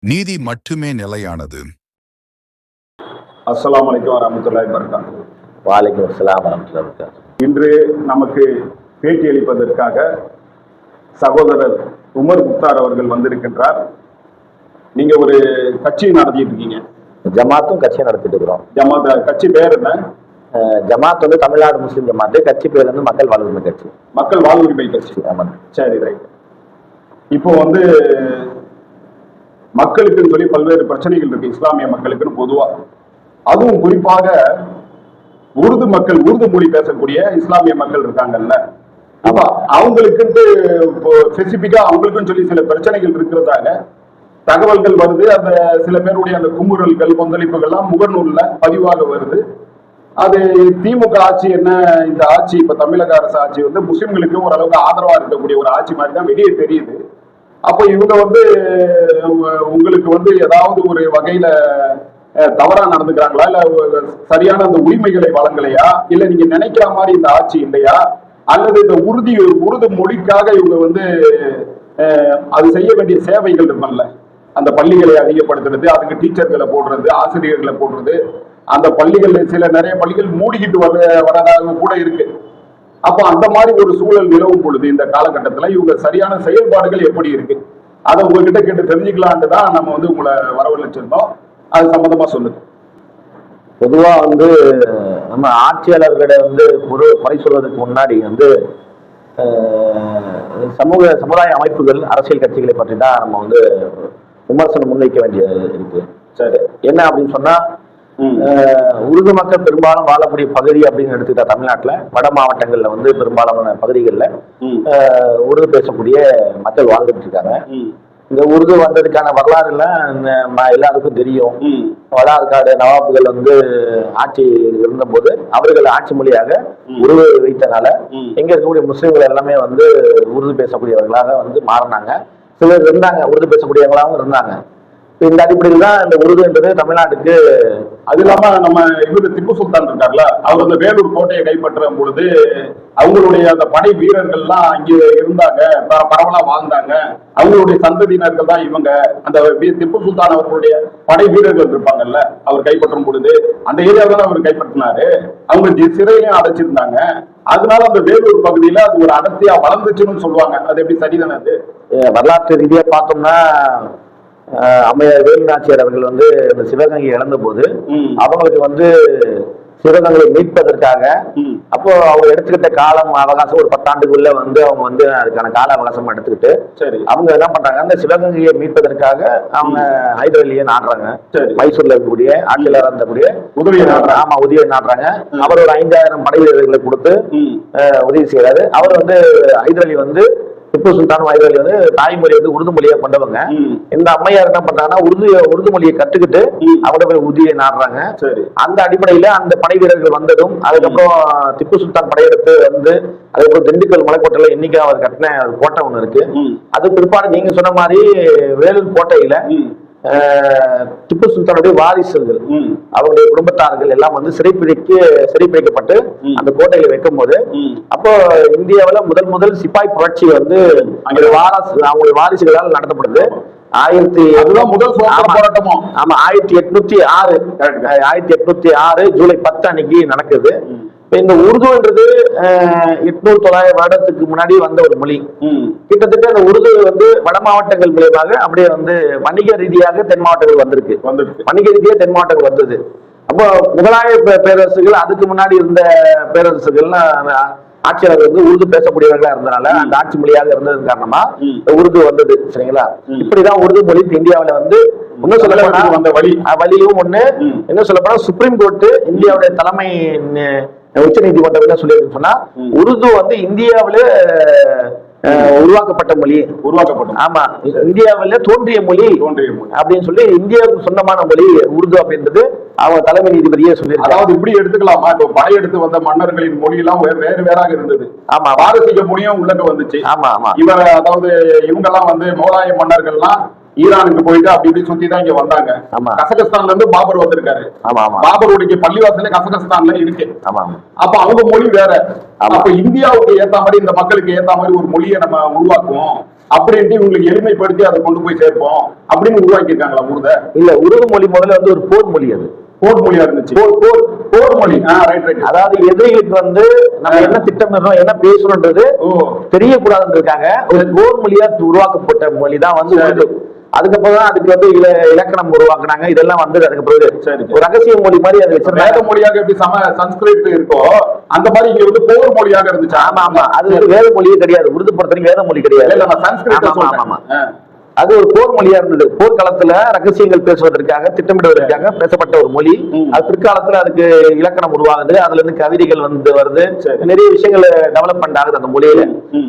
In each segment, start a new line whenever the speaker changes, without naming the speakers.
நீதி மட்டுமே நிலையானது.
அஸ்ஸலாமு அலைக்கும் வரஹ்மத்துல்லாஹி வபரகாத்துஹு.
வலைக்கும் அஸ்ஸலாம் வரஹ்மத்துல்லாஹி வபரகாத்துஹு.
இன்று நமக்கு பேட்டி அளிப்பதற்காக சகோதரர் உமர் முக்தார் அவர்கள் வந்திருக்கின்றார். நீங்க ஒரு கட்சி நடத்திட்டு இருக்கீங்க.
ஜமாத்தும் கட்சியை நடத்திட்டு இருக்கிறோம்.
ஜமாத் கட்சி பேர் என்ன?
ஜமாத் வந்து தமிழ்நாடு முஸ்லிம் ஜமாத்து. கட்சி பேர் வந்து மக்கள் வாழ்வுரிமை கட்சி.
மக்கள் வாழ்வுரிமை கட்சி.
ஆமாம்.
சரி, ரைட். இப்போ வந்து மக்களுக்குன்னு சொல்லி பல்வேறு பிரச்சனைகள் இருக்கு, இஸ்லாமிய மக்களுக்குன்னு பொதுவா. அதுவும் குறிப்பாக உருது மக்கள், உருது மொழி பேசக்கூடிய இஸ்லாமிய மக்கள் இருக்காங்கல்ல, அப்ப அவங்களுக்குன்ட்டு இப்போ ஸ்பெசிபிக்கா அவங்களுக்குன்னு சொல்லி சில பிரச்சனைகள் இருக்கிறதாக தகவல்கள் வருது. அந்த சில பேருடைய அந்த குமுறல்கள், கொந்தளிப்புகள்லாம் முகநூல்ல பதிவாக வருது. அது திமுக ஆட்சி என்ன, இந்த ஆட்சி இப்ப தமிழக அரசு ஆட்சி வந்து முஸ்லிம்களுக்கு ஓரளவுக்கு ஆதரவா இருக்கக்கூடிய ஒரு ஆட்சி மாதிரி தான் வெளியே தெரியுது. அப்போ இவங்க வந்து உங்களுக்கு வந்து ஏதாவது ஒரு வகையில தவறா நடந்துக்கிறாங்களா, இல்ல சரியான அந்த உரிமைகளை வழங்கலையா, இல்ல நீங்க நினைக்கிற மாதிரி இந்த ஆட்சி இல்லையா, அல்லது இந்த உருது மொழிக்காக இவங்க வந்து அது செய்ய வேண்டிய சேவைகள் இருக்கும்ல, அந்த பள்ளிகளை அதிகப்படுத்துறது, அதுக்கு டீச்சர்களை போடுறது, ஆசிரியர்களை போடுறது, அந்த பள்ளிகள் நிறைய பள்ளிகள் மூடிக்கிட்டு வரதாக கூட இருக்கு. அப்போ அந்த மாதிரி ஒரு சூழல் நிலவும் பொழுது இந்த காலகட்டத்தில் இவங்க சரியான செயல்பாடுகள் எப்படி இருக்கு, அதை உங்ககிட்ட கேட்டு தெரிஞ்சுக்கலான்னு தான் நம்ம வந்து உங்களை வரவழைச்சிருந்தோம். அது சம்பந்தமா சொல்லுங்க.
பொதுவா வந்து நம்ம ஆட்சியாளர்களை வந்து ஒரு குறை சொல்வதற்கு முன்னாடி வந்து சமுதாய அமைப்புகள், அரசியல் கட்சிகளை பற்றி தான் நம்ம வந்து விமர்சனம் முன்வைக்க வேண்டிய இருக்கு. சரி, என்ன அப்படின்னு சொன்னா, உருது மக்கள் பெரும்பாலும் வாழக்கூடிய பகுதி அப்படின்னு எடுத்துக்கிட்டா தமிழ்நாட்டுல வட மாவட்டங்கள்ல வந்து பெரும்பாலான பகுதிகளில் உருது பேசக்கூடிய மக்கள் வாழ்ந்துட்டு இருக்காங்க. இந்த உருது வந்ததுக்கான வரலாறு எல்லாம் எல்லாருக்கும் தெரியும். வடார்காடு நவாபுகள் வந்து ஆட்சி இருந்த போது அவர்கள் ஆட்சி மொழியாக உருது வைத்தனால எங்க இருக்கக்கூடிய முஸ்லிம்கள் எல்லாமே வந்து உருது பேசக்கூடியவர்களாக வந்து மாறினாங்க. சிலர் இருந்தாங்க, உருது பேசக்கூடியவங்களாகவும் இருந்தாங்க. இந்த அடிப்படையில் தான் இந்த உருது என்பது தமிழ்நாட்டுக்கு.
அது இல்லாம நம்ம இவரு திப்பு சுல்தான் இருக்கார்ல, அவர் அந்த வேலூர் கோட்டையை கைப்பற்றும் பொழுது அவங்களுடைய அந்த படை வீரர்கள்லாம் இங்க இருந்தாங்க, பரவலா வாழ்ந்தாங்க. அவங்களுடைய சந்ததியினர்கள் தான் இவங்க. அந்த திப்பு சுல்தான் அவர்களுடைய படை வீரர்கள் இருப்பாங்கல்ல, அவர் கைப்பற்றும் பொழுது அந்த ஏரியாவை தான் அவர் கைப்பற்றினாரு. அவங்க சிறையிலையும் அடைச்சிருந்தாங்க. அதனால அந்த வேலூர் பகுதியில அது ஒரு அடர்த்தியா வளர்ந்துச்சுன்னு சொல்லுவாங்க. அது எப்படி சரிதானே? அது
வரலாற்று ரீதியா பார்த்தோம்னா, அம்மையார் வேலு நாச்சியார் அவர்கள் வந்து இந்த சிவகங்கை இழந்த போது அவங்களுக்கு வந்து சிவகங்கை மீட்பதற்காக அப்போ அவங்க எடுத்துக்கிட்ட காலம் அவகாசம் ஒரு 10 ஆண்டுக்குள்ள வந்து அவங்க வந்து அதுக்கான கால அவகாசம் எடுத்துக்கிட்டு அவங்க என்ன பண்றாங்க, அந்த சிவகங்கையை மீட்பதற்காக அவங்க ஹைதர் அலியை நாடுறாங்க. மைசூர்ல இருக்கக்கூடிய ஆட்சியாளர் இருந்தக்கூடிய உதவியை நாடுறாங்க. அவர் ஒரு 5000 படை வீரர்களை கொடுத்து உதவி செய்யறாரு. அவர் வந்து ஹைதர் அலி வந்து திப்பு சுல்தான் ஹைதர் அலி வந்து தாய்மொழி வந்து உருது மொழியை கொண்டவங்க. இந்த அம்மையார் என்ன பண்றாங்கன்னா உருது மொழியை கற்றுக்கிட்டு அவங்க போய் உதவியை நாடுறாங்க. அந்த அடிப்படையில அந்த படை வீரர்கள் வந்ததும் அதுக்கப்புறம் திப்பு சுல்தான் படையெடுத்து வந்து அதுக்கப்புறம் திண்டுக்கல் மலைக்கோட்டையில இன்னைக்கு அவர் கட்டின ஒரு கோட்டை ஒண்ணு இருக்கு. அது பிற்பாடு நீங்க சொன்ன மாதிரி வேலூர் கோட்டையில திப்பு சுல்தானுடைய வாரிசுகள், அவருடைய குடும்பத்தார்கள் எல்லாம் வந்து சிறைப்பிடிக்கப்பட்டு அந்த கோட்டையில வைக்கும் போது, அப்போ இந்தியாவில முதல் சிப்பாய் புரட்சி வந்து அவங்களுடைய வாரிசுகளால் நடத்தப்படுது. 1806 ஜூலை 10 அன்னைக்கு நடக்குது. இந்த உருதுன்றது 800-900 வருடத்துக்கு முன்னாடி வந்த ஒரு மொழி. கிட்டத்தட்ட அந்த உருது வந்து வட மாவட்டங்கள் மூலமாக அப்படியே வந்து வணிக ரீதியாக தென் மாவட்டங்கள் வந்திருக்கு. வணிக ரீதியாக தென் மாவட்டங்கள் வந்தது. அப்போ முகலாய பேரரசுகள், அதுக்கு முன்னாடி இருந்த பேரரசுகள் ஆட்சியாளர் வந்து உருது பேசக்கூடியவர்களா இருந்தனால அந்த ஆட்சி மொழியாக இருந்தது காரணமா உருது வந்தது. சரிங்களா? இப்படிதான் உருது மொழி இந்தியாவில வந்து இன்னும் சொல்ல வந்த வழியும் ஒண்ணு. என்ன சொல்ல போனா, சுப்ரீம் கோர்ட் இந்தியாவுடைய தலைமை உச்ச நீதிமன்றம் என்ன சொல்லியிருக்கு சொன்னா, உருது வந்து இந்தியாவில உருவாக்கப்பட்ட மொழி, ஆமா இந்தியாவில தோன்றிய மொழி அப்படின்னு சொல்லி இந்தியாவுக்கு சொந்தமான மொழி உருது அப்படின்றது அவங்க தலைமை நீதிபதியே சொல்லியிருக்காங்க.
அதாவது இப்படி எடுத்துக்கலாமா, இப்போ படையெடுத்து வந்த மன்னர்களின் மொழி எல்லாம் வேறு வேறாக இருந்தது.
ஆமா,
பாரசீக மொழியும் உள்ளக வந்துச்சு.
ஆமா ஆமா,
அதாவது இவங்க எல்லாம் வந்து முகலாய மன்னர்கள்லாம் ஈரானுக்கு போயிட்டு அப்படி இப்படி சுத்தி தான் இங்க வந்தாங்க. கசகஸ்தான்ல இருந்து பாபர் வந்திருக்காரு. பாபருடைய பள்ளிவாசல கசகஸ்தான்ல இருக்கு. அப்ப அவங்க மொழி வேற. அப்ப இந்தியாவுக்கு ஏத்த மாதிரி, இந்த மக்களுக்கு ஏத்த மாதிரி ஒரு மொழியை நம்ம உருவாக்குவோம். அப்படின்ட்டு இவங்களுக்கு எளிமைப்படுத்தி அதை கொண்டு போய் சேர்ப்போம் அப்படின்னு உருவாக்கி இருக்காங்களா உருத?
இல்ல, உருது மொழி முதல்ல வந்து ஒரு போர் மொழி. அது
போர் மொழியா இருந்துச்சு. போர் மொழி. Right right.
அதாவது எதிரிகளுக்கு வந்து நம்ம என்ன திட்டமிடுறோம், என்ன பேசணும்ன்றது தெரியக்கூடாதுன்னு இருக்காங்க. ஒரு போர் மொழியா உருவாக்கப்பட்ட மொழி தான் வந்து உருது. அதுக்கப்புறம் தான் அதுக்கு வந்து இலக்கணம் உருவாக்குனாங்க. இதெல்லாம் வந்து அதுக்கு பிறகு ஒரு ரகசிய மொழி மாதிரி அது வச்சு
வேத மொழியாக எப்படி சன்ஸ்கிரிட் இருக்கோ அந்த மாதிரி இங்க வந்து போர் மொழியாக இருந்துச்சு.
ஆமா ஆமா, அது வந்து வேத மொழியே கிடையாது. உருது பொறுத்தவரைக்கும் வேத மொழி கிடையாது.
சன்ஸ்கிரிட்
அது ஒரு போர் மொழியா இருந்தது. போர்க்காலத்துல ரகசியங்கள் பேசுவதற்காக திட்டமிடுவதற்காக பேசப்பட்ட ஒரு மொழி. அது பிற்காலத்துல அதுக்கு இலக்கணம் உருவாகுது. அதுல இருந்து கவிதைகள் வந்து வருது. நிறைய விஷயங்கள் டெவலப்மெண்ட் ஆகுது அந்த மொழியில.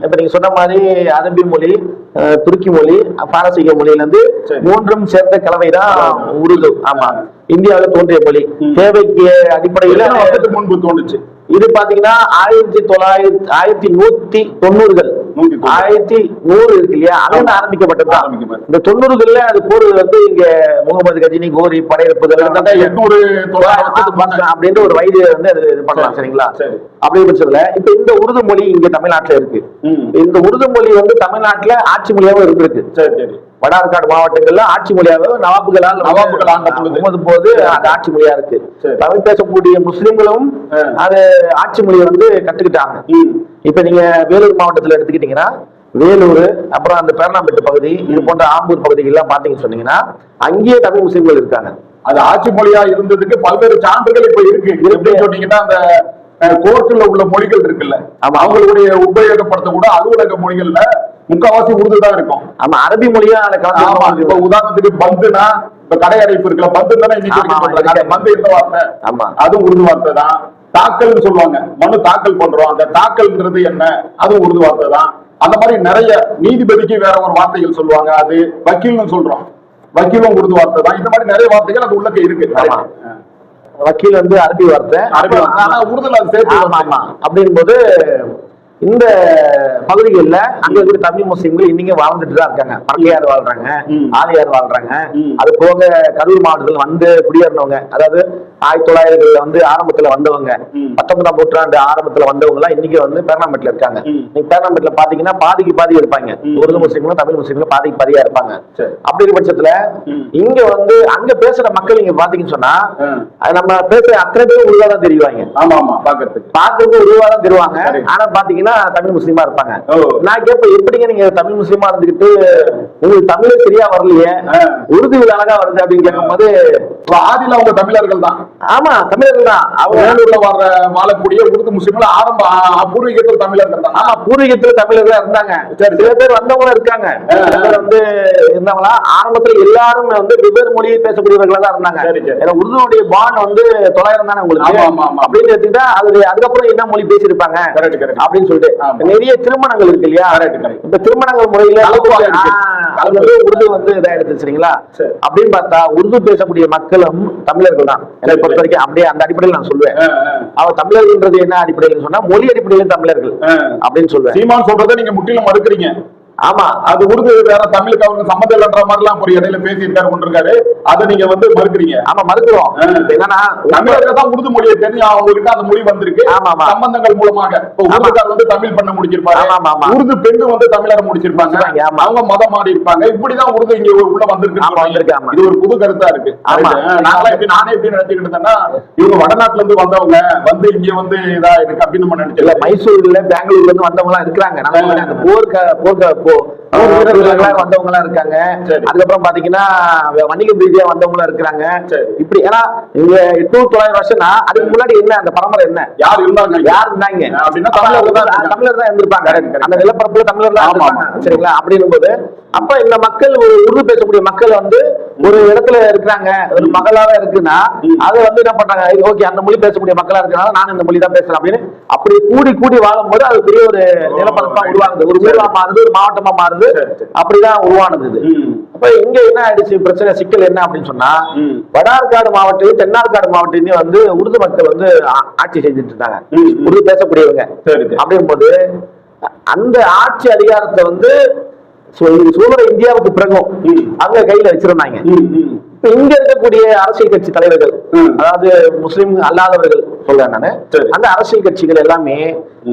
இப்ப நீங்க சொன்ன மாதிரி அரபி மொழி, துருக்கி மொழி, பாரசீக மொழியில இருந்து மூன்றும் சேர்ந்த கலவைதான் உருது. ஆமா, இந்தியாவில் தோன்றிய மொழி. தேவைக்கு அடிப்படையில்
முன்பு தோன்றுச்சு.
இது பாத்தீங்கன்னா 1190கள் 1100 இருக்கு இல்லையா, அதுல ஆரம்பிக்கப்பட்டதுதான். இந்த 90கள்ல அது போர் வந்து இங்க முகமது கஜினி, கோரி படையெடுப்புகள் அப்படின்ற ஒரு வயது வந்து அது இது பண்ணலாம். சரிங்களா? அப்படி பட்சத்துல இப்ப இந்த உருது மொழி இங்க தமிழ்நாட்டுல இருக்கு. இந்த உருது மொழி வந்து தமிழ்நாட்டுல ஆட்சி மொழியாவும் இருந்திருக்கு. வடார்காடு மாவட்டங்கள்ல ஆட்சி மொழியாக நவாபுகள் போது அது ஆட்சி மொழியா இருக்கு. தமிழ் பேசக்கூடிய முஸ்லிம்களும் அது ஆட்சி மொழியை வந்து கத்துக்கிட்டாங்க. இப்ப நீங்க வேலூர் மாவட்டத்துல எடுத்துக்கிட்டீங்கன்னா, வேலூர், அப்புறம் அந்த பேரணாம்பேட்டு பகுதி, இது போன்ற ஆம்பூர் பகுதிகள் எல்லாம் பாத்தீங்கன்னு சொன்னீங்கன்னா அங்கேயே தமிழ் முஸ்லிம்கள் இருக்காங்க.
அது ஆட்சி மொழியா இருந்ததுக்கு பல்வேறு சான்றுகள் இப்ப இருக்கு. சொன்னீங்கன்னா அந்த கோர்ட்டுல உள்ள மொழிகள் இருக்குல்ல, அவங்களுடைய உபயோகப்படுத்த கூட அலுவலக மொழிகள்ல முக்காவாசி உருது தான் இருக்கும்.
ஆமா, அரபி மொழியா.
இப்ப உதாரணத்துக்கு பந்துனா, இப்ப கடை அடைப்பு இருக்குல்ல, பந்து தானே இன்னைக்கு பந்து எந்த வார்த்தை? அது உருது வார்த்தை தான். தாக்கல் சொல்லுவாங்க, மனு தாக்கல் பண்றோம், அந்த தாக்கல்ன்றது என்ன, அது உருது வார்த்தை தான். அந்த மாதிரி நிறைய நீதிபதிக்கு வேற ஒரு வார்த்தைகள் சொல்லுவாங்க, அது வக்கீல்னு சொல்றோம், வக்கீலும் உருது வார்த்தை தான். இந்த மாதிரி நிறைய வார்த்தைகள் அது உள்ளக்க இருக்கு.
வக்கீல் வந்து அரபி வார்த்தை,
உருதுல அது சேர்த்து.
அப்படின் போது இந்த பகுதிகளில் அங்க இருக்கிற தமிழ் முஸ்லிம்கள் இன்னைக்கு வாழ்ந்துட்டு தான் இருக்காங்க. பறக்கையார் வாழ்றாங்க, ஆலியார் வாழ்றாங்க. அது போக கரூர் மாவட்டத்தில் வந்து குடியேறினவங்க, அதாவது 1900 வந்து ஆரம்பத்துல வந்தவங்க, 19ஆம் நூற்றாண்டு ஆரம்பத்துல வந்தவங்க எல்லாம் இன்னைக்கு வந்து பேரணாம்பேட்டில் இருக்காங்க. நீங்க பேரணாம்பேட்டில் பாத்தீங்கன்னா பாதிக்கு பாதி இருப்பாங்க, உருது முஸ்லிம்களும் தமிழ் முஸ்லிம்களும் பாதிக்கு பாதியா இருப்பாங்க. அப்படி இருக்க பட்சத்துல இங்க வந்து அங்க பேசுற மக்கள் நீங்க பாத்தீங்கன்னு சொன்னா நம்ம பேசுற அத்தனை பேரும் உருவாதான் தெரிவாங்க.
ஆமா ஆமா,
பாக்குறதுக்கு உருவாதான் தெரிவாங்க. ஆனா பாத்தீங்கன்னா தமிழ் முஸ்லிமா இருப்பாங்க. நான் கேட்பேன், எப்படிங்க நீங்க தமிழ் முஸ்லிமா இருந்துகிட்டு உங்களுக்கு தமிழே சரியா வரலையே, உருது அழகா வருது அப்படின்னு கேட்கும்போது,
ஆதியில அவங்க தமிழர்கள் தான்.
ஆமா, தமிழர்கள் தான்.
அவங்க வாழக்கூடிய உருது முஸ்லிம்கள் ஆரம்ப பூர்வீகத்தில் தமிழர்கள் தான்.
ஆமா, பூர்வீகத்தில் தமிழர்கள் இருந்தாங்க. சில பேர் வந்தவங்களும் இருக்காங்க. வந்து இருந்தவங்களா ஆரம்பத்துல எல்லாரும் வந்து வெவ்வேறு மொழியை பேசக்கூடியவர்களா தான் இருந்தாங்க. உருதுடைய பான் வந்து 900 தானே உங்களுக்கு அப்படின்னு எடுத்துக்கிட்டா அதுக்கப்புறம் என்ன மொழி பேசியிருப்பாங்க அப்படின்னு சொல்லிட்டு நிறைய திருமணங்கள் இருக்கு இல்லையா. இந்த திருமணங்கள் முறையில உருது வந்து இதா எடுத்து சரிங்களா. அப்படின்னு பார்த்தா உருது பேசக்கூடிய மக்களும் தமிழர்கள் தான் என்னை பொறுத்த வரைக்கும். அப்படியே அந்த அடிப்படையில் நான் சொல்லுவேன். அவ தமிழர்கள்ன்றது என்ன அடிப்படையில் சொன்னா மொழி அடிப்படையில் தமிழர்கள் அப்படின்னு சொல்லுவேன்.
சீமான் சொல்றதை நீங்க முற்றிலும் மறுக்கிறீங்க.
ஆமா,
அது உருது வேற தமிழுக்கு அவங்க சம்மந்தம் இல்லைன்ற மாதிரி எல்லாம் ஒரு இடையில பேசி இருக்காரு. அதை நீங்க வந்து மறுக்கிறீங்க.
ஆமா, மறுக்கிறோம். என்னன்னா
தமிழர்கள் தான் உருது மொழியை தெரிஞ்சு அவங்க கிட்ட அந்த மொழி வந்திருக்கு சம்பந்தங்கள் மூலமாக. உருதுக்கார் வந்து தமிழ் பண்ண முடிச்சிருப்பாங்க, உருது பெண்ணு வந்து தமிழரை முடிச்சிருப்பாங்க, அவங்க மதம் மாறி இருப்பாங்க. இப்படிதான் உருது இங்க உள்ள வந்திருக்கு. இது ஒரு புது கருத்தா இருக்கு. நானே எப்படி நினைச்சுக்கிட்டு இருந்தேன்னா, இவங்க வடநாட்டுல இருந்து வந்தவங்க வந்து இங்க வந்து இதா இருக்கு அப்படின்னு நம்ம நினைச்சல.
மைசூர்ல, பெங்களூர்ல இருந்து வந்தவங்க எல்லாம் இருக்கிறாங்க. போர்க்க வந்தவங்க எல்லாம் இருக்காங்க. அதுக்கப்புறம் பாத்தீங்கன்னா வணிக ரீதியா வந்தவங்க இருக்காங்க. இப்படி ஏன்னா இங்க 800-900 வருஷம்னா அதுக்கு முன்னாடி என்ன அந்த பரம்பரை என்ன யார் இருந்தாங்க அப்படின்னா தமிழர் தான் இருந்திருப்பாங்க. அந்த நிலப்பரப்புல தமிழர் தான் இருப்பாங்க சரிங்களா. அப்படின்னும் போது அப்ப இந்த மக்கள் உருது பேசக்கூடிய மக்கள் வந்து ஒரு இடத்துல இருக்கிறாங்க, ஒரு மகளாவே இருக்குன்னா அதை வந்து என்ன பண்றாங்க, ஓகே அந்த மொழி பேசக்கூடிய மக்களா இருக்கிறனால நான் இந்த மொழி தான் பேசுறேன் அப்படின்னு அப்படி கூடி கூடி வாழும் போது அது பெரிய ஒரு நிலப்பரப்பா உருவாகுது, ஒரு ஊரா மாறுது, ஒரு மாவட்டமா மாறுது. அப்படிதான் உருவானது இது. அப்ப இங்க என்ன ஆயிடுச்சு பிரச்சனை, சிக்கல் என்ன அப்படின்னு சொன்னா, வடார்காடு மாவட்டம், தென்னார்காடு மாவட்டத்தையும் வந்து உருது மக்கள் வந்து ஆட்சி செஞ்சுட்டு இருந்தாங்க, உருது பேசக்கூடியவங்க. அப்படிங்கும் போது அந்த ஆட்சி அதிகாரத்தை வந்து சுதந்திர இந்தியாவுக்கு பிறகும் அங்க கையில வச்சிருந்தாங்க. இங்க இருக்கக்கூடிய அரசியல் கட்சி தலைவர்கள், அதாவது முஸ்லிம் அல்லாதவர்கள் சொல்றேன் நானு, அந்த அரசியல் கட்சிகள் எல்லாமே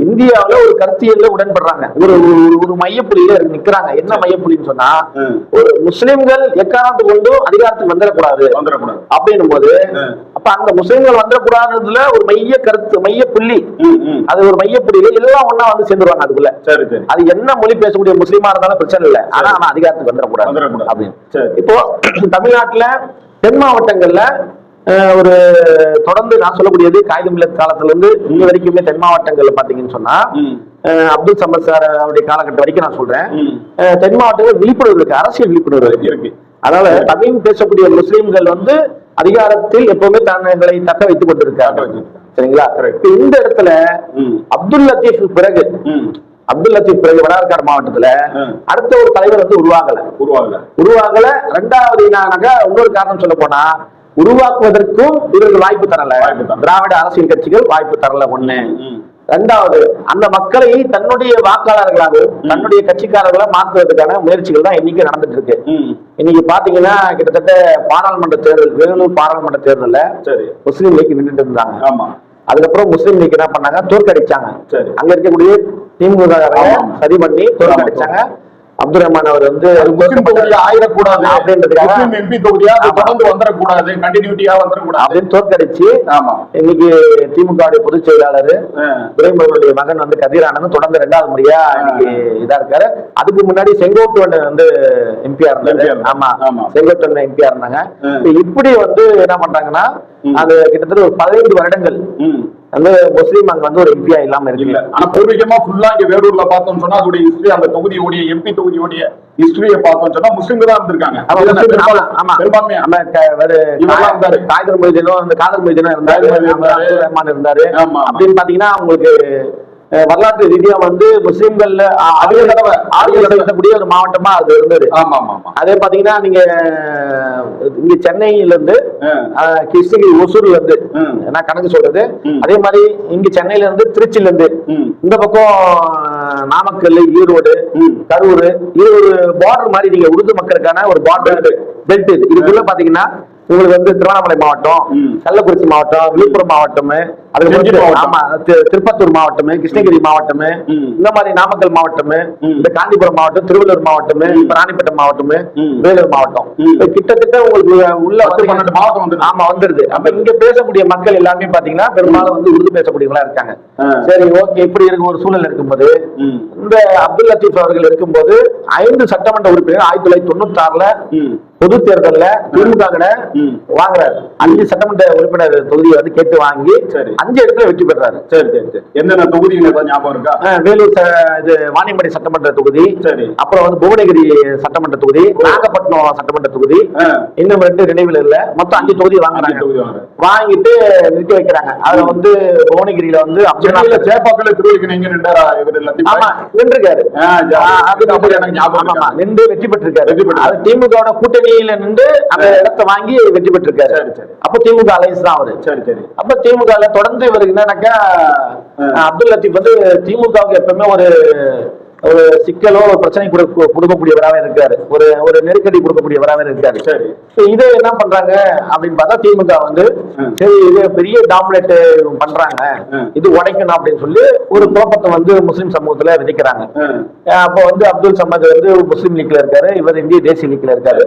இந்தியாவுல ஒரு கருத்தியல்ல உடன்படுறாங்க. ஒரு ஒரு மையப்புள்ளியில நிக்கிறாங்க. என்ன மையப்புள்ளின்னு சொன்னா, ஒரு முஸ்லிம்கள் எக்காரணத்து கொண்டும் அதிகாரத்துக்கு வந்துடக்கூடாது அப்படின்னும் போது, அப்ப அந்த முஸ்லிம்கள் வந்துடக்கூடாதுல ஒரு மைய கருத்து, மைய புள்ளி, அது ஒரு மையப்புள்ளியில எல்லாம் ஒன்னா வந்து சேர்ந்துருவாங்க அதுக்குள்ள. அது என்ன மொழி பேசக்கூடிய முஸ்லீமா இருந்தாலும் பிரச்சனை இல்லை, ஆனா அவன் அதிகாரத்துக்கு வந்துடக்கூடாது அப்படின்னு. இப்போ தமிழ்நாட்டுல தென் மாவட்டங்கள்ல ஒரு தொடர்ந்து நான் சொல்லக்கூடியது காகிதம் இல்ல காலத்துல இருந்து இங்க வரைக்குமே தென் மாவட்டங்கள்ல பாத்தீங்கன்னு சொன்னா, அப்துல் சமத் சார் அவருடைய காலகட்டம் வரைக்கும் நான் சொல்றேன், தென் மாவட்டங்கள் விழிப்புணர்வு இருக்கு, அரசியல் விழிப்புணர்வு இருக்கு. அதனால தமிழ் பேசக்கூடிய முஸ்லிம்கள் வந்து அதிகாரத்தில் எப்பவுமே தங்களை தக்க வைத்துக் கொண்டிருக்காங்க. சரிங்களா? இந்த இடத்துல அப்துல் லத்தீப் பிறகு வடார்காடு மாவட்டத்துல அடுத்த ஒரு தலைவர் வந்து உருவாகல. ரெண்டாவது என்னன்னாக்கா, இன்னொரு காரணம் சொல்ல போனா, உருவாக்குவதற்கும் இவர்கள் வாய்ப்பு தரல, திராவிட அரசியல் கட்சிகள் வாய்ப்பு தரல. ஒண்ணு. ரெண்டாவது, அந்த மக்களை தன்னுடைய வாக்காளர்களாகவும் தன்னுடைய கட்சிக்காரர்களா மாற்றுவதற்கான முயற்சிகள் தான் இன்னைக்கு நடந்துட்டு இருக்கு. இன்னைக்கு பாத்தீங்கன்னா கிட்டத்தட்ட பாராளுமன்ற தேர்தல், வேலூர் பாராளுமன்ற தேர்தல்ல முஸ்லீம் லீக் நின்றுட்டு இருந்தாங்க. அதுக்கப்புறம் முஸ்லீம் லீக் என்ன பண்ணாங்க, தோற்கடிச்சாங்க. அங்க இருக்கக்கூடிய திமுக சரி பண்ணி தோற்கடிச்சாங்க. அப்துல் ரஹ்மான் அவர் வந்து ஆயிடக்கூடாது அப்படின்றதுக்காக
எம்பி தொகுதியா தொடர்ந்து வந்துடக்கூடாது, கண்டினியூட்டியா வந்துடக்கூடாது
அப்படின்னு தோற்கடிச்சு இன்னைக்கு திமுக பொதுச் செயலாளர் துரைமுருகனுடைய மகன் வந்து கதிரானந்த் தொடர்ந்து 2வது முறையா இன்னைக்கு இதா இருக்காரு. அதுக்கு முன்னாடி செங்கோட்டையன் வந்து எம்பியா இருந்தாரு. ஆமா, செங்கோட்டையன் எம்பியா இருந்தாங்க. இப்படி வந்து என்ன பண்றாங்கன்னா, அது கிட்டத்தட்ட ஒரு 15 வருடங்கள் வந்து முஸ்லீம் அங்க வந்து ஒரு எம்பியா இல்லாம இருக்கு.
ஆனா பூர்வீகமா ஃபுல்லா இங்க வேலூர்ல பார்த்தோம் சொன்னா அதோட ஹிஸ்டரி, அந்த தொகுதியோடைய எம்பி தொகுதியோடைய ஹிஸ்டரியை பார்த்தோம் சொன்னா முஸ்லிம்கள் தான் இருந்திருக்காங்க. காதர் மொய்தீனும் அந்த காதர் மொய்தீனும் இருந்தாரு, அப்துல் ரஹ்மான் இருந்தாரு. அப்படின்னு பாத்தீங்கன்னா உங்களுக்கு வரலாற்று ரீதியா வந்து முஸ்லிம்கள் ஆட்சிக்கூடிய ஒரு மாவட்டமா அது இருந்தது. அதே பாத்தீங்கன்னா நீங்க இங்க சென்னையில இருந்து கிருஷ்ணகிரி, ஒசூர்ல இருந்து நான் கணக்கு சொல்றது, அதே மாதிரி இங்க சென்னையில இருந்து திருச்சியில இருந்து இந்த பக்கம் நாமக்கல், ஈரோடு, கரூர், இது ஒரு பார்டர் மாதிரி நீங்க உருது மக்களுக்கான ஒரு பார்டர் பெல்ட். இதுக்குள்ள பாத்தீங்கன்னா உங்களுக்கு வந்து திருவண்ணாமலை மாவட்டம், கள்ளக்குறிச்சி மாவட்டம், விழுப்புரம் மாவட்டம், திருப்பத்தூர் மாவட்டம், கிருஷ்ணகிரி மாவட்டம், இந்த மாதிரி நாமக்கல் மாவட்டம், இந்த காஞ்சிபுரம் மாவட்டம், திருவள்ளூர் மாவட்டம், ராணிப்பேட்டை மாவட்டம், வேலூர் மாவட்டம், கிட்டத்தட்ட உங்களுக்கு உள்ள 12 மாவட்டம் வந்து வந்துருது. அப்ப இங்க பேசக்கூடிய மக்கள் எல்லாமே பாத்தீங்கன்னா பெரும்பாலும் வந்து உருது பேசக்கூடியவங்களா இருக்காங்க. சரி, ஓகே. இப்படி இருக்க ஒரு சூழல் இருக்கும்போது இந்த அப்துல் லத்தீப் அவர்கள் இருக்கும்போது 5 சட்டமன்ற உறுப்பினர் 1996ல பொது தேர்தல்ல திமுக வாங்குறாரு. 5 சட்டமன்ற உறுப்பினர் தொகுதியை வந்து கேட்டு வாங்கி 5 இடத்துல வெற்றி பெறாரு. என்னென்ன தொகுதி ஞாபகம் இருக்கா?
வேலூர் இது வாணியம்பாடி சட்டமன்ற தொகுதி, அப்புறம் வந்து புவனகிரி சட்டமன்ற தொகுதி, நாகப்பட்டினம் சட்டமன்ற தொகுதி, இன்னும் 2 நினைவில் இல்ல. மொத்தம் 5 தொகுதி வாங்குறாங்க. வாங்கிட்டு நிறுத்தி வைக்கிறாங்க. அதுல வந்து புவனகிரியில வந்து
சேப்பாக்கல திருவள்ளுவர் எங்க நின்றாரா?
ஆமா, நின்றுருக்காரு. நின்று வெற்றி பெற்றிருக்காரு. அது திமுக கூட்டணி நின்று அந்த இடத்தை வாங்கி வெற்றி பெற்றிருக்காரு. அப்ப திமுக அலைன்ஸ் தான் அவரு. அப்ப திமுக தொடர்ந்து இவருக்கு என்னன்னாக்கா, அப்துல் லத்தீப் வந்து திமுகவுக்கு எப்பவுமே ஒரு சிக்கலோ ஒரு பிரச்சனை கொடுக்கக்கூடியவராக இருக்காரு, ஒரு நெருக்கடி கொடுக்கக்கூடியவராக இருக்காரு. இதை என்ன பண்றாங்க அப்படின்னு பார்த்தா, திமுக வந்து சரி இது பெரிய டாமினேட் பண்றாங்க, இது உடைக்கணும் அப்படின்னு சொல்லி ஒரு குழப்பத்தை வந்து முஸ்லிம் சமூகத்துல விதைக்கிறாங்க. அப்போ வந்து அப்துல் சமத் வந்து முஸ்லீம் லீக்ல இருக்காரு, இவர் இந்திய தேசிய லீக்ல இருக்காரு.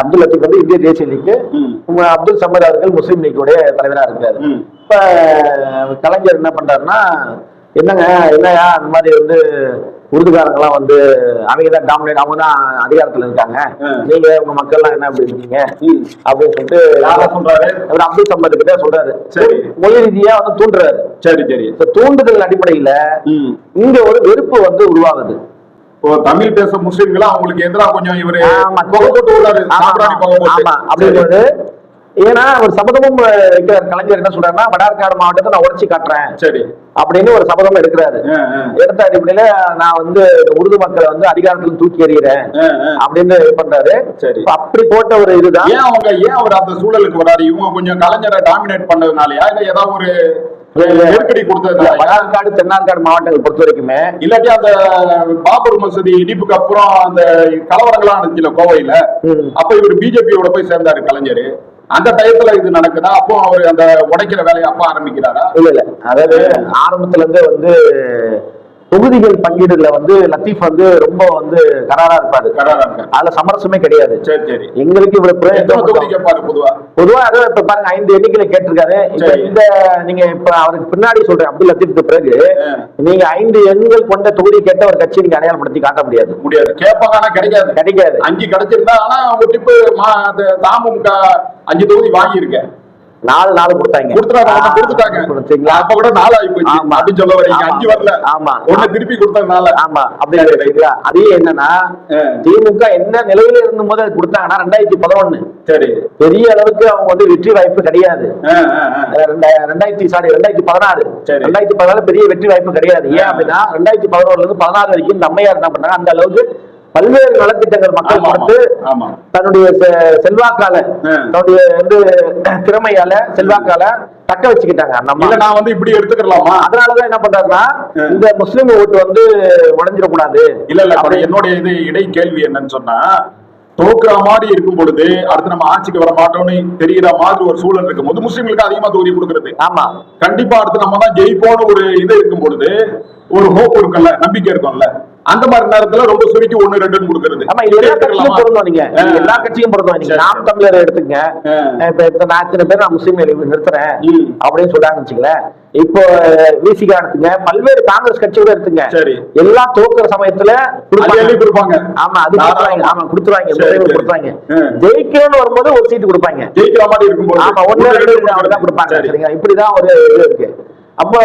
அப்துல் லத்தீப் வந்து இந்திய தேசிய லீக், அப்துல் சமத் அவர்கள் முஸ்லீம் லீக்குடைய தலைவராக இருக்காரு. இப்ப கலைஞர் என்ன பண்றாருன்னா, என்னையா அந்த மாதிரி வந்து உருதுகாரங்கெல்லாம் வந்து அவங்க தான் டாமினேட், அவங்க தான் அதிகாரத்துல இருக்காங்க, நீங்க உங்க மக்கள் எல்லாம் என்ன அப்படி இருக்கீங்க அப்படின்னு சொல்லிட்டு சொல்றாரு. அப்துல் சமத் கிட்ட சொல்றாரு. மொழி ரீதியா வந்து தூண்டுறாரு. தூண்டுதல் அடிப்படையில இங்க ஒரு வெறுப்பு வந்து உருவாகுது.
தமிழ் பேச முஸ்லிம்களா அவங்களுக்கு எதிராக கொஞ்சம் இவரு
அப்படிங்கிறது. ஏன்னா ஒரு சபதமும் இருக்கிறார் கலைஞர். என்ன சொல்றாருன்னா, வடார்காடு மாவட்டத்தை நான் உடைச்சு காட்டுறேன் அப்படின்னு ஒரு சபதமும் எடுக்கிறாரு. எடுத்த அடிப்படையில நான் வந்து உருது மக்களை வந்து அதிகாரத்துல தூக்கி எறிகிறேன் அப்படின்னு பண்றாரு. அப்படி போட்ட ஒரு இதுதான்.
ஏன் அவர் அந்த சூழலுக்கு வராரு? இவங்க கொஞ்சம் கலைஞரை டாமினேட் பண்ணதுனாலயா, இல்ல ஏதாவது ஒரு நெருக்கடி கொடுத்தது.
வடஆற்காடு தென்னார்காடு மாவட்டங்கள் பொறுத்த வரைக்குமே
இல்லாட்டி அந்த பாபர் மசூதி இடிப்புக்கு அப்புறம் அந்த கலவரங்கள்லாம் நடந்துச்சுல கோவையில, அப்ப இவர் பிஜேபியோட போய் சேர்ந்தாரு கலைஞர். அந்த டயத்துல இது நடக்குதா? அப்போ அவர் அந்த உடைக்கிற வேலையை அப்ப ஆரம்பிக்கிறாரா?
இல்ல அதாவது ஆரம்பத்துல இருந்தே வந்து தொகுதிகள் பங்கீடுல வந்து லத்தீப் வந்து ரொம்ப வந்து கராரா இருப்பாரு. அதுல சமரசமே கிடையாது.
சரி சரி.
எங்களுக்கு இவ்வளவு
தொகுதி கேட்பாரு
பொதுவா அதான் இப்ப பாருங்க 5 எண்ணிக்கையில கேட்டிருக்காரு. இந்த நீங்க இப்ப அவருக்கு பின்னாடி சொல்றேன் அப்துல் லத்தீப்க்கு பிறகு நீங்க 5 எண்கள் கொண்ட தொகுதி கேட்ட ஒரு கட்சி நீங்க அடையாளப்படுத்தி காட்ட முடியாது.
கேட்பாங்க ஆனா கிடைக்காது. 5 கிடைச்சிருந்தா ஆனா அவங்க டிப்பு தாமுக 5 தொகுதி வாங்கி இருக்கேன்.
4 கொடுத்தாங்க.
கொடுத்துட்டாங்க. அப்ப கூட 4 ஆகி போச்சு. அப்படி சொல்ல வரீங்க. 5 வரல.
ஆமா.
ஒண்ணு திருப்பி கொடுத்ததுனால.
ஆமா. அப்படி அதே என்னன்னா திமுக என்ன நிலையில இருந்த போது அது கொடுத்தாங்கன்னா 2011 சரி பெரிய அளவுக்கு அவங்க வந்து வெற்றி வாய்ப்பு கிடையாது. 2016 பெரிய வெற்றி வாய்ப்பு கிடையாது. ஏன் அப்படின்னா 2011ல இருந்து 16 வரைக்கும் இந்த அம்மையார் என்ன பண்ணாங்க, அந்த அளவுக்கு பல்வேறு நலத்திட்டங்கள் மக்கள் கொடுத்து தன்னுடைய செல்வாக்கால தன்னுடைய வந்து திறமையால செல்வாக்கால தக்க வச்சுக்கிட்டாங்க.
நான் வந்து இப்படி எடுத்துக்கலாமா?
அதனாலதான் என்ன பண்றாருன்னா இந்த முஸ்லிம் ஓட்டு வந்து உடைஞ்சிடக்கூடாது.
இல்ல என்னுடைய இது இடை கேள்வி என்னன்னு சொன்னா, தோக்குற மாதிரி இருக்கும் பொழுது அடுத்து நம்ம ஆட்சிக்கு வர மாட்டோம்னு தெரிகிற மாதிரி ஒரு சூழல் இருக்கும் போது முஸ்லிம்களுக்கு அதிகமா தொகுதி கொடுக்கறது.
ஆமா
கண்டிப்பா அடுத்து நம்ம தான் ஜெயிப்போன்னு ஒரு இது இருக்கும் பொழுது ஒரு ஹோப் இருக்கும்ல, நம்பிக்கை இருக்கும்ல, அந்த மாதிரி நேரத்துல ரொம்ப சுருக்கி 1 2 கொடுக்கறது.
ஆமா இது எல்லா கட்சியும் பொருந்தும். நீங்க எல்லா கட்சியும் பொருந்தும். நீங்க நாம் தமிழர் எடுத்துங்க. இப்ப நான் இத்தனை பேர் நான் முஸ்லீம் நிறுத்துறேன் அப்படின்னு சொல்றாங்கன்னு வச்சுங்களேன். இப்போ விசிகா எடுத்துங்க, பல்வேறு காங்கிரஸ் கட்சியோட எடுத்துங்க, எல்லாம் தோக்குற சமயத்துல
கொடுப்பாங்க.
ஆமா அது கொடுத்துருவாங்க. ஆமா கொடுத்துருவாங்க. ஜெயிக்கணும்னு வரும்போது ஒரு சீட்டு கொடுப்பாங்க.
ஜெயிக்கிற மாதிரி இருக்கும்போது
ஆமா 1 2 அவ்வளவுதான் கொடுப்பாங்க. சரிங்களா? இப்படிதான் ஒரு இது இருக்கு. அப்போ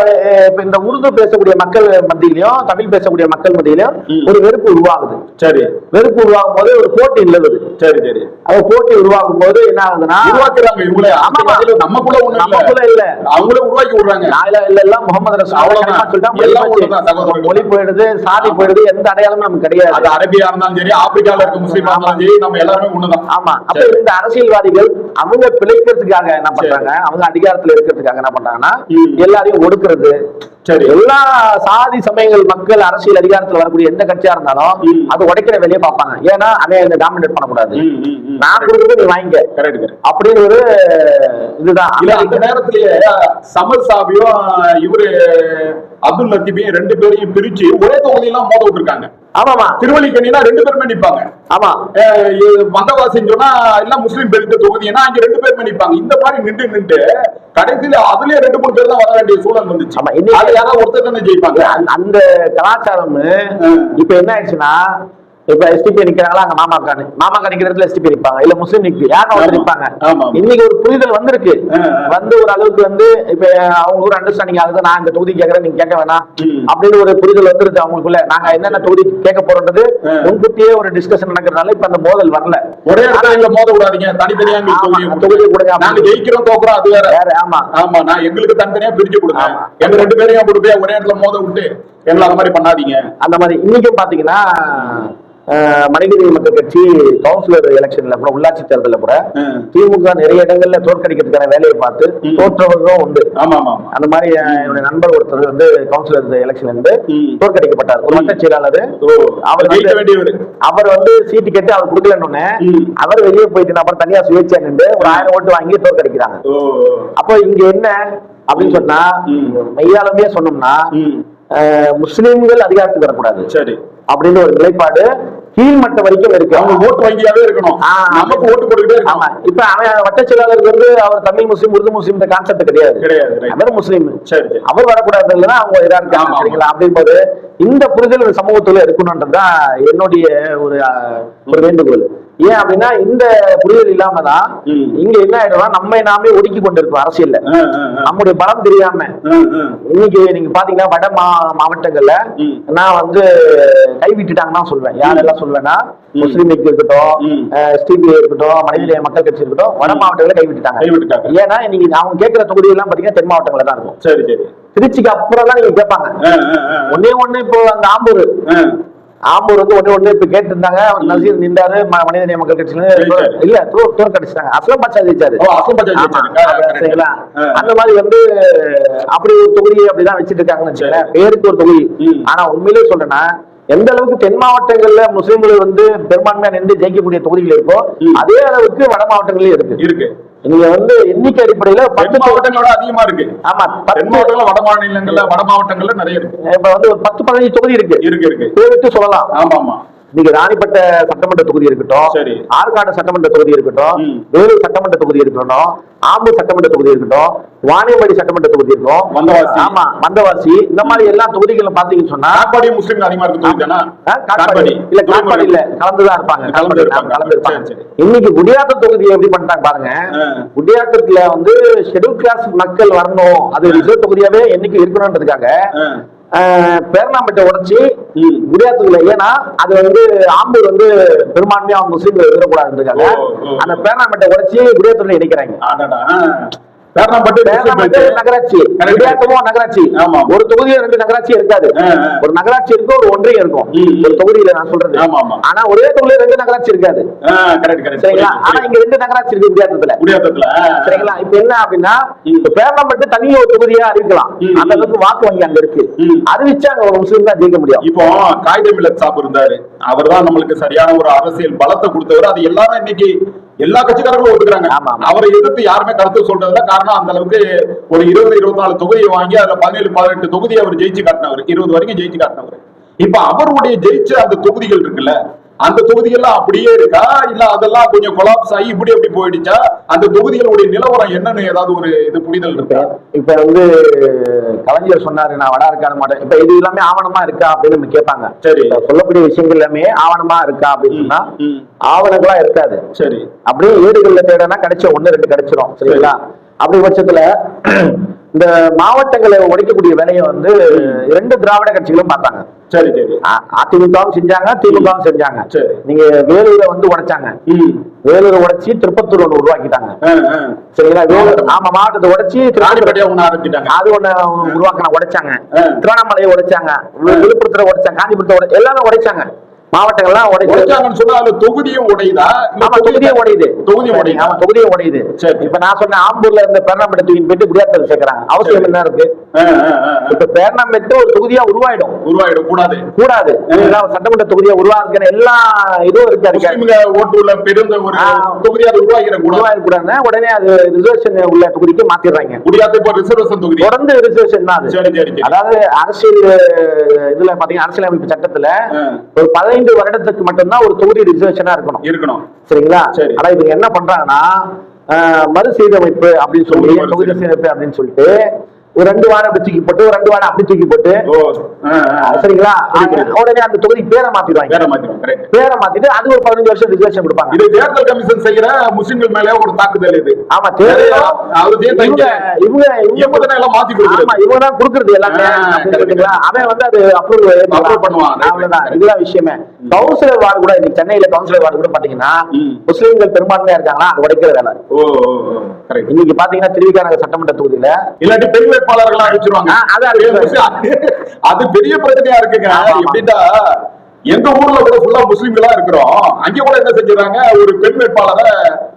இப்ப இந்த உருது பேசக்கூடிய மக்கள் மத்தியிலையும் தமிழ் பேசக்கூடிய மக்கள் மத்தியிலும் ஒரு வெறுப்பு உருவாகுது.
சரி.
வெறுப்பு உருவாகும் போது ஒரு போட்டி நிலவுது.
சரி சரி.
அது போட்டி உருவாகும் போது என்ன ஆகுதுன்னா
உருவாக்குறாங்க இவங்களே. நமக்குள்ள இல்ல அவங்களே உருவாக்கி விடுறாங்க.
எல்லாம் முகமது ரசூல் மொழி போயிடுது, சாதி போயிடுது, எந்த அடையாளமும் நமக்கு கிடையாது.
அது அரபியா இருந்தாலும் சரி, ஆப்பிரிக்கால இருக்க முஸ்லீமா இருந்தாலும் சரி, நம்ம எல்லாருமே ஒண்ணுதான்.
ஆமா. அப்ப இந்த அரசியல்வாதிகள் அவங்க பிழைக்கிறதுக்காக என்ன பண்றாங்க, அவங்க அதிகாரத்துல இருக்கிறதுக்காக என்ன பண்றாங்கன்னா எல்லாரையும் ஒடுக்குறது. சரி. எல்லா சாதி சமயங்கள் மக்கள் அரசியல் அதிகாரத்துல வரக்கூடிய எந்த கட்சியா இருந்தாலும் அது உடைக்கிற வேலையை பார்ப்பாங்க. ஏன்னா அதை டாமினேட் பண்ணக்கூடாது, நான் கொடுக்குறது நீ வாங்கிக்க அப்படின்னு ஒரு இதுதான்.
அந்த நேரத்திலேயே சமர் சாபியும் இவரு அப்துல் லத்தீபையும் 2 பேரையும் பிரிச்சு ஒரே தொகுதியெல்லாம் மோத விட்டுருக்காங்க.
ஆமாமா.
திருவள்ளிக்கணினா 2 பேருமே நிப்பாங்க.
ஆமா.
வந்தவாசின்னு சொன்னா எல்லாம் முஸ்லீம் பெல்ட் தொகுதினா அங்க 2 பேருமே நிப்பாங்க. இந்த மாதிரி நின்று கடைசியில அதுலயே 2 3 பேர் தான் வர வேண்டிய சூழல் வந்துச்சு. யாராவது ஒருத்தர் தானே ஜெயிப்பாங்க.
அந்த கலாச்சாரம் இப்ப என்ன ஆயிடுச்சுன்னா, இப்ப எஸ்டிபி நிக்கிறாங்களா, அங்க மாமாக்கா நிக்கிற இடத்துல எஸ்டிபி நிப்பாங்க, இல்ல முஸ்லீம் யாரும் நிப்பாங்க. இன்னைக்கு ஒரு புரிதல் வந்திருக்கு. வந்து ஒரு அளவுக்கு வந்து இப்ப அவங்க ஒரு அண்டர்ஸ்டாண்டிங் ஆகுது. நான் இந்த தொகுதி கேட்கறேன், நீங்க கேட்க வேணாம் அப்படின்னு ஒரு புரிதல் வந்துருது அவங்களுக்குள்ள. நாங்க என்னென்ன தொகுதி கேட்க போறோம்ன்றது முன்கூட்டியே ஒரு டிஸ்கஷன் நடக்கிறதுனால இப்ப அந்த மோதல் வரல.
ஒரே இடத்துல மோத விடாதீங்க, தனித்தனியா தொகுதி கொடுங்க. நாங்க ஜெயிக்கிறோம் தோக்குறோம் அது வேற. ஆமா ஆமா. நான் எங்களுக்கு தனித்தனியா பிரிச்சு கொடுங்க, எங்க 2 பேரையும் கொடுப்பேன் ஒரே இடத்துல மோத விட்டு எங்களை அந்த மாதிரி பண்ணாதீங்க. அந்த மாதிரி
இன்னைக்கும் பாத்தீங்கன்னா மனிதநீதி மக்கள் கட்சி கவுன்சிலர் எலெக்ஷன்ல கூட, உள்ளாட்சி தேர்தலில் கூட திமுக நிறைய இடங்கள்ல தோற்கடிக்கிறதுக்கான வேலையை பார்த்து தோற்றவர்களும் உண்டு. அந்த மாதிரி என்னுடைய நண்பர் ஒருத்தர் வந்து கவுன்சிலர் எலெக்ஷன்ல இருந்து தோற்கடிக்கப்பட்டார். ஒரு வட்ட செயலாளர். அவர் வந்து சீட்டு கேட்டு அவர் கொடுக்கலன்னு அவர் வெளியே போயிட்டு அப்புறம் தனியா சுயேட்சையா நின்று ஒரு 1000 ஓட்டு வாங்கி தோற்கடிக்கிறாங்க. அப்போ இங்க என்ன அப்படின்னு சொன்னா, மெய்யாலுமே சொன்னோம்னா முஸ்லிம்கள் அதிகாரத்துக்கு வரக்கூடாது சரி அப்படின்னு ஒரு நிலைப்பாடு கீழ்மட்ட வரைக்கும் இருக்கு.
அவங்க ஓட்டு வங்கியாவே இருக்கணும், நமக்கு ஓட்டு போட்டுக்கிட்டே இருக்காங்க.
இப்ப அவன் வட்ட செயலாளருக்கு வந்து அவர் தமிழ் முஸ்லீம் உருது முஸ்லீம் கான்செப்ட் கிடையாது. அவர் முஸ்லீம், அவர் வரக்கூடாதுதான் அவங்க இதா இருக்காங்க. சரிங்களா? அப்படிங்கும்போது இந்த புரிதல் சமூகத்துல இருக்கணும்ன்றதுதான் என்னுடைய ஒரு வேண்டுகோள். ஏன் அப்படின்னா இந்த புரிதல் இல்லாம தான் இங்க என்ன ஆயிடும்னா நம்மை நாமே ஒடுக்கி கொண்டு இருக்கோம் அரசியல்ல, நம்முடைய பலம் தெரியாம. இன்னைக்கு நீங்க பாத்தீங்கன்னா வட மாவட்டங்கள்ல நான் வந்து கைவிட்டுட்டாங்கன்னு தான் சொல்வேன். யாரெல்லாம் சொல்வேன்னா முஸ்லீம் லீக் இருக்கட்டும், எஸ்டிபி இருக்கட்டும், மனிதநேய மக்கள் கட்சி இருக்கட்டும், வட மாவட்டங்களை கைவிட்டுட்டாங்க. ஏன்னா நீங்க அவங்க கேட்கிற தொகுதி எல்லாம் பாத்தீங்கன்னா தென் மாவட்டங்கள்ல தான் இருக்கும். சரி சரி. திருச்சிக்கு அப்புறம் தான் நீங்க கேட்பாங்க. ஒன்னே இப்போ அந்த ஆம்பூர் ஆம்பூர் வந்து ஒண்ணு இப்ப கேட்டு இருந்தாங்க. நசீர் நின்றாரு மனிதநேய மக்கள் கட்சியில இல்ல தோற்கடிச்சிட்டாங்க. அஸ்லம் பாட்சா ஜெயிச்சாரு. சரிங்களா? அந்த மாதிரி வந்து அப்படி ஒரு தொகுதி அப்படிதான் வச்சிட்டு இருக்காங்கன்னு வச்சுக்கோங்களேன், பேருக்கு ஒரு தொகுதி. ஆனா உண்மையிலே சொல்றேன்னா எந்த அளவுக்கு தென் மாவட்டங்கள்ல முஸ்லிம்கள் வந்து பெரும்பான்மையா நின்று ஜெயிக்கக்கூடிய தொகுதிகள் இருக்கோ அதே அளவுக்கு வட மாவட்டங்களிலும் இருக்கு. நீங்க வந்து எண்ணிக்கை அடிப்படையில 10
மாவட்டங்களோட அதிகமா இருக்கு.
ஆமா, 10
மாவட்டங்கள்ல வட மாநிலங்கள்ல வட மாவட்டங்கள்ல நிறைய இருக்கு.
இப்ப வந்து ஒரு 10-15 தொகுதி இருக்கு. பேருக்கு சொல்லலாம்.
ஆமா.
நீங்க ராணிப்பட்ட சட்டமன்ற தொகுதி இருக்கட்டும், ஆற்காடு சட்டமன்ற தொகுதி இருக்கட்டும், வேலூர் சட்டமன்ற தொகுதி இருக்கட்டும், ஆம்பூர் சட்டமன்ற தொகுதி இருக்கட்டும், வாணியம்பாடி சட்டமன்ற தொகுதி இருக்கும், ஆமா மந்தவாசி, இந்த மாதிரி எல்லா தொகுதிகளும் பாத்தீங்கன்னு சொன்னா
முஸ்லிம் அதிகமா இருக்கு.
இல்ல காட்பாடி இல்ல கலந்துதான் இருப்பாங்க, கலந்து இருப்பாங்க. இன்னைக்கு குடியாத்த தொகுதியை எப்படி பண்ணிட்டாங்க பாருங்க. குடியாத்தத்துல வந்து ஷெட்யூல் கிளாஸ் மக்கள் வரணும், அது ரிசர்வ் தொகுதியாவே என்னைக்கு இருக்கணும்ன்றதுக்காக பேரணாம்பேட்டை உடைச்சி குடியாத்துல, ஏன்னா அது வந்து ஆம்பூர் வந்து பெரும்பான்மையா முஸ்லீம்கள் இருக்கக்கூடாதுன்றதுக்காக அந்த பேரணாம்பேட்டை உடைச்சி குடியாத்துல இணைக்கிறாங்க. நகராட்சி நகராட்சி ஒரு தொகுதியில 2 நகராட்சி இருக்காது. ஒரு நகராட்சி இருக்கும், ஒரு ஒன்றியம் இருக்கும் ஒரு தொகுதியில. நான் சொல்றது ஆனா ஒரே தொகுதியில 2 நகராட்சி இருக்காது. சரிங்களா? ஆனா இங்க 2 நகராட்சி இருக்கு குடியாத்தத்துல. சரிங்களா? இப்ப என்ன அப்படின்னா பேரணாம்பேட்டை தனி ஒரு தொகுதியா அறிவிக்கலாம். அந்த அளவுக்கு வாக்கு வங்கி அங்க இருக்கு. அறிவிச்சா அங்க ஒரு முஸ்லீம் தான் ஜெயிக்க முடியும்.
இப்போ காயிதே மில்லத் சாப் இருந்தாரு, அவர் தான் நம்மளுக்கு சரியான ஒரு அரசியல் பலத்தை கொடுத்தவர். அது எல்லாரும் இன்னைக்கு எல்லா கட்சிக்காரர்களும் ஒத்துக்கிறாங்க. அவரை எதிர்த்து யாருமே கருத்து சொல்றதுல காரணம் அந்த அளவுக்கு ஒரு 20-24 தொகுதியை வாங்கி அதுல 17-18 தொகுதியை அவர் ஜெயிச்சு காட்டினவர், 20 வரைக்கும் ஜெயிச்சு காட்டினவர். இப்ப அவருடைய ஜெயிச்ச அந்த தொகுதிகள் இருக்குல்ல, அந்த தொகுதிகள்லாம் அப்படியே இருக்கா, இல்ல அதெல்லாம் கொஞ்சம் கொலாப்ஸ் ஆகி இப்படி எப்படி போயிடுச்சா? அந்த தொகுதிகளுடைய நிலவரம் என்னன்னு ஏதாவது ஒரு இது புரிதல் இருக்கா?
இப்ப வந்து கலைஞர் சொன்னாரு, நான் வட இருக்கான மாட்டேன். இப்ப இது எல்லாமே ஆவணமா இருக்கா அப்படின்னு நம்ம கேட்பாங்க. சரி, சொல்லக்கூடிய விஷயங்கள் எல்லாமே ஆவணமா இருக்கா அப்படின்னு சொன்னா ஆவணங்களா இருக்காது. சரி, அப்படியே ஏடுகள்ல தேடனா கிடைச்ச 1-2 கிடைச்சிரும். சரிங்களா? அப்படி பட்சத்துல இந்த மாவட்டங்களை உடைக்கக்கூடிய வேலையை வந்து 2 திராவிட கட்சிகளும் பார்த்தாங்க. சரி, அதிமுகவும் செஞ்சாங்க, திமுகவும் செஞ்சாங்க. நீங்க வேலூரை வந்து உடைச்சாங்க, வேலூரை உடைச்சி திருப்பத்தூர் ஒண்ணு உருவாக்கிட்டாங்க. சரிங்களா? வேலூர் ஆமா மாவட்டத்தை உடைச்சி அது ஒண்ணு உருவாக்கின உடைச்சாங்க. திருவண்ணாமலையை உடைச்சாங்க, விழுப்புரத்துல உடைச்சாங்க, காஞ்சிபுரத்தை எல்லாமே உடைச்சாங்க. மாவட்டங்கள்லாம் உடைச்சாங்கன்னு சொன்னா அது தொகுதியும் உடையுதா? தொகுதியும் உடையுது. தொகுதியும் உடையுது. இப்ப நான் சொன்ன ஆம்பூர்ல இருந்த பேரணாம்பேட்டை தூக்கி போயிட்டு குடியாத்தல சேர்க்கிறாங்க. அவசியம் என்ன இருக்கு? இப்ப பேரணாம்பேட்டை ஒரு தொகுதியா உருவாயிடும் கூடாது. சட்டமன்ற தொகுதியா உருவாக்குற எல்லா இதுவும் இருக்கு.
ஓட்டுல பெருந்த ஒரு தொகுதியா
உருவாயிருக்கூடாதுன்னா உடனே அது ரிசர்வேஷன் உள்ள தொகுதிக்கு மாத்திடுறாங்க.
குடியாத்த இப்போ ரிசர்வேஷன் தொகுதி
தொடர்ந்து ரிசர்வேஷன் தான் அது. அதாவது அரசியல் இதுல பாத்தீங்கன்னா அரசியலமைப்பு சட்டத்துல ஒரு 15 வருடத்துக்கு மட்டும்தான் ஒரு தொகுதி ரிசர்வேஷனா இருக்கணும். சரிங்களா? ஆனா இவங்க என்ன பண்றாங்கன்னா மறுசீரமைப்பு அப்படின்னு சொல்லி தொகுதி சீரமைப்பு அப்படின்னு சொல்லிட்டு ஒரு 2 வாரம் அப்படி தூக்கி போட்டு, ஒரு 2 வாரம் அப்படி தூக்கி போட்டு, சரிங்களா? உடனே அந்த தொகுதி பேரை மாத்திடுவாங்க. பேரை மாத்திட்டு அது ஒரு 15 வருஷம் ரிசர்வேஷன் கொடுப்பாங்க. இது தேர்தல் கமிஷன் செய்யற முஸ்லிம்கள் மேல ஒரு தாக்குதல். இது ஆமா தேர்தல் இவங்க தான் கொடுக்கறது எல்லாமே. அவன் வந்து அது அப்ரூவ் பண்ணுவான். அவ்வளவுதான், இதுதான் விஷயமே. கவுன்சிலர் வார்டு கூட இன்னைக்கு சென்னையில கவுன்சிலர் வார்டு கூட பாத்தீங்கன்னா முஸ்லிம்கள் பெரும்பான்மையா இருக்காங்களா, அது உடைக்கிற வேலை. இன்னைக்கு பாத்தீங்கன்னா திருவிக நகர் சட்டமன்ற தொகுதியில இல்லாட்டி பெண் வேட்பாளர்களா அறிவிச்சிருவாங்க. அது பெரிய பிரச்சனையா இருக்குங்க. எப்படின்னா எங்க ஊர்ல கூட ஃபுல்லா முஸ்லிம்களா இருக்கிறோம், அங்க கூட என்ன செஞ்சாங்க, ஒரு பெண் வேட்பாளரை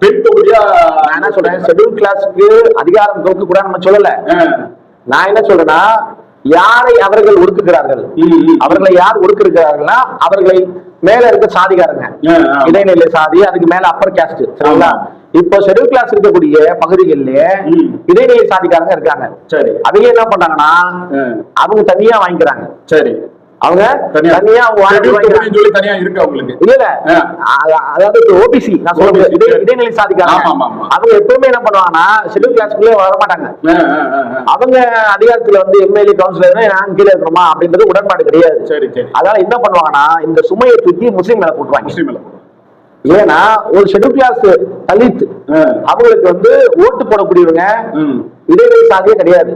பெண் தொகுதியா. நான் என்ன சொல்றேன், ஷெட்யூல் கிளாஸ்க்கு அதிகாரம் கொடுக்க கூட நம்ம சொல்லல. நான் என்ன சொல்றேன்னா யாரை அவர்கள் ஒடுக்குகிறார்கள், அவர்களை யார் ஒடுக்குகிறார்கள்னா அவர்களை மேல இருக்க சாதிகாரங்க, இடைநிலை சாதி, அதுக்கு மேல அப்பர் காஸ்ட். சரிங்களா? இப்போ ஷெட்யூல் கிளாஸ் இருக்கக்கூடிய பகுதிகளிலே இடைநிலை சாதிக்காரங்க இருக்காங்க. சரி, அவங்க என்ன பண்றாங்கன்னா அவங்க தனியா வாங்கிக்கிறாங்க. சரி, அவங்க தனியா தனியா இருக்கு அவங்களுக்கு. இல்ல அதாவது ஓபிசி நான் சொல்றது இடைநிலை சாதிக்காரங்க. அவங்க எப்பவுமே என்ன பண்ணுவாங்கன்னா ஷெட்யூல் கிளாஸ்க்குள்ளே வர மாட்டாங்க. அவங்க அதிகாரத்துல வந்து எம்எல்ஏ கவுன்சிலர் நாங்க கீழே இருக்கணுமா அப்படின்றது உடன்பாடு கிடையாது. சரி சரி. அதனால என்ன பண்ணுவாங்கன்னா இந்த சுமையை தூக்கி முஸ்லீம் மேல போட்டுவாங்க. ஏன்னா ஒரு ஷெட்யூல் கிளாஸ் தலித் அவங்களுக்கு வந்து ஓட்டு போடக்கூடியவங்க இடைநிலை சாதியே கிடையாது.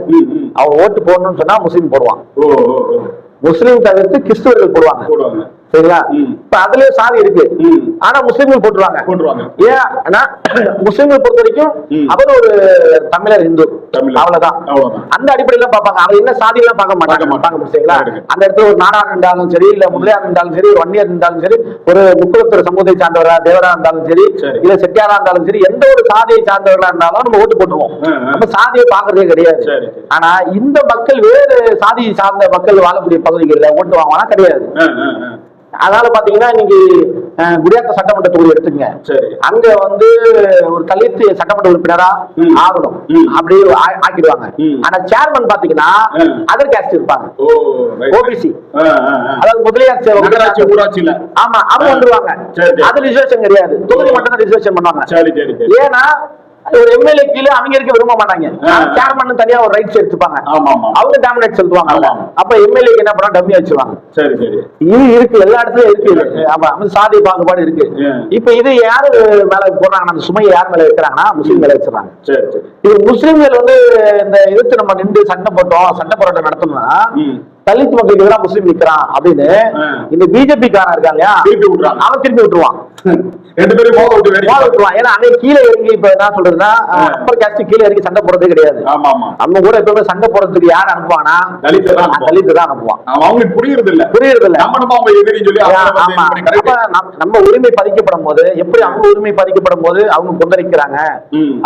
அவங்க ஓட்டு போடணும்னு சொன்னா முஸ்லீம் போடுவான், முஸ்லீம் தவிர்த்து கிறிஸ்துவர்கள் போடுவாங்க. சரிங்களா? இப்ப அதுலயே சாதி இருக்கு, ஆனா முஸ்லிம்கள் போட்டுருவாங்க. ஏன்னா முஸ்லிம்கள் பொறுத்த வரைக்கும் அவர் ஒரு தமிழர், இந்து, அவ்வளவுதான். அந்த அடிப்படையில பார்ப்பாங்க. அவர் என்ன சாதி எல்லாம் பார்க்க மாட்டாங்க. சரிங்களா? அந்த இடத்துல ஒரு நாடார் இருந்தாலும் சரி, இல்ல முதலியார் இருந்தாலும் சரி, ஒரு வன்னியர் இருந்தாலும் சரி, ஒரு முக்குளத்தூர் சமூகத்தை சார்ந்தவரா தேவரா இருந்தாலும் சரி, இல்ல செட்டியாரா இருந்தாலும் சரி, எந்த ஒரு சாதியை சார்ந்தவர்களா இருந்தாலும் நம்ம ஓட்டு போட்டுருவோம். நம்ம சாதியை பாக்குறதே கிடையாது. ஆனா இந்த மக்கள் வேறு சாதி சார்ந்த மக்கள் வாழக்கூடிய பகுதிகளில் ஓட்டு வாங்கினா கிடையாது. அதனால பாத்தீங்கன்னா இன்னைக்கு குடியாத்த சட்டமன்ற தொகுதி எடுத்துங்க, அங்க வந்து ஒரு தலித் சட்டமன்ற உறுப்பினரா ஆகணும் அப்படி ஆக்கிடுவாங்க. ஆனா சேர்மன் பாத்தீங்கன்னா அதர் கேஸ்ட் இருப்பாங்க, ஓபிசி, அதாவது முதலியார் ஊராட்சியில. ஆமா, அவங்க வந்துருவாங்க. அது ரிசர்வேஷன் கிடையாது, தொகுதி மட்டும் தான் ரிசர்வேஷன் பண்ணுவாங்க. ஏன்னா ஒரு எம்எல்ஏ கீழே அவங்க இருக்க விரும்ப மாட்டாங்க. சேர்மன் தனியா ஒரு ரைட்ஸ் எடுத்துப்பாங்க, அவங்க டாமினேட் செலுத்துவாங்க. அப்ப எம்எல்ஏக்கு என்ன பண்ணா டம்மியா வச்சுருவாங்க. இது இருக்கு, எல்லா இடத்துலயும் இருக்கு. ஆமா, சாதி பாகுபாடு இருக்கு. இப்ப இது யாரு மேல போடுறாங்க, அந்த சுமையை யார் மேல வைக்கிறாங்கன்னா முஸ்லீம் மேல வச்சிடறாங்க. இது முஸ்லீம்கள் வந்து இந்த எதிர்த்து நம்ம நின்று சட்டை போராட்டம் நடத்தணும்னா தலித் மக்களுக்கு எதிராக முஸ்லீம் நிக்கிறான் அப்படின்னு இந்த பிஜேபி காரன் இருக்காங்க, அவன் திருப்பி விட்டுருவான். ஏன்னா அவன் கீழே இறங்கி இப்ப என்ன சொல்றதுன்னா அப்பர் காஸ்ட் கீழே இறங்கி சண்டை போடுறதே கிடையாது. நம்ம கூட எப்பவுமே சண்டை போடுறதுக்கு யார் அனுப்புவானா, தலித் தான் அனுப்புவான். அவங்களுக்கு புரியுறது இல்ல. நம்ம உரிமை பதிக்கப்படும் போது எப்படி அவங்க உரிமை பதிக்கப்படும் போது அவங்க கொந்தளிக்கிறாங்க,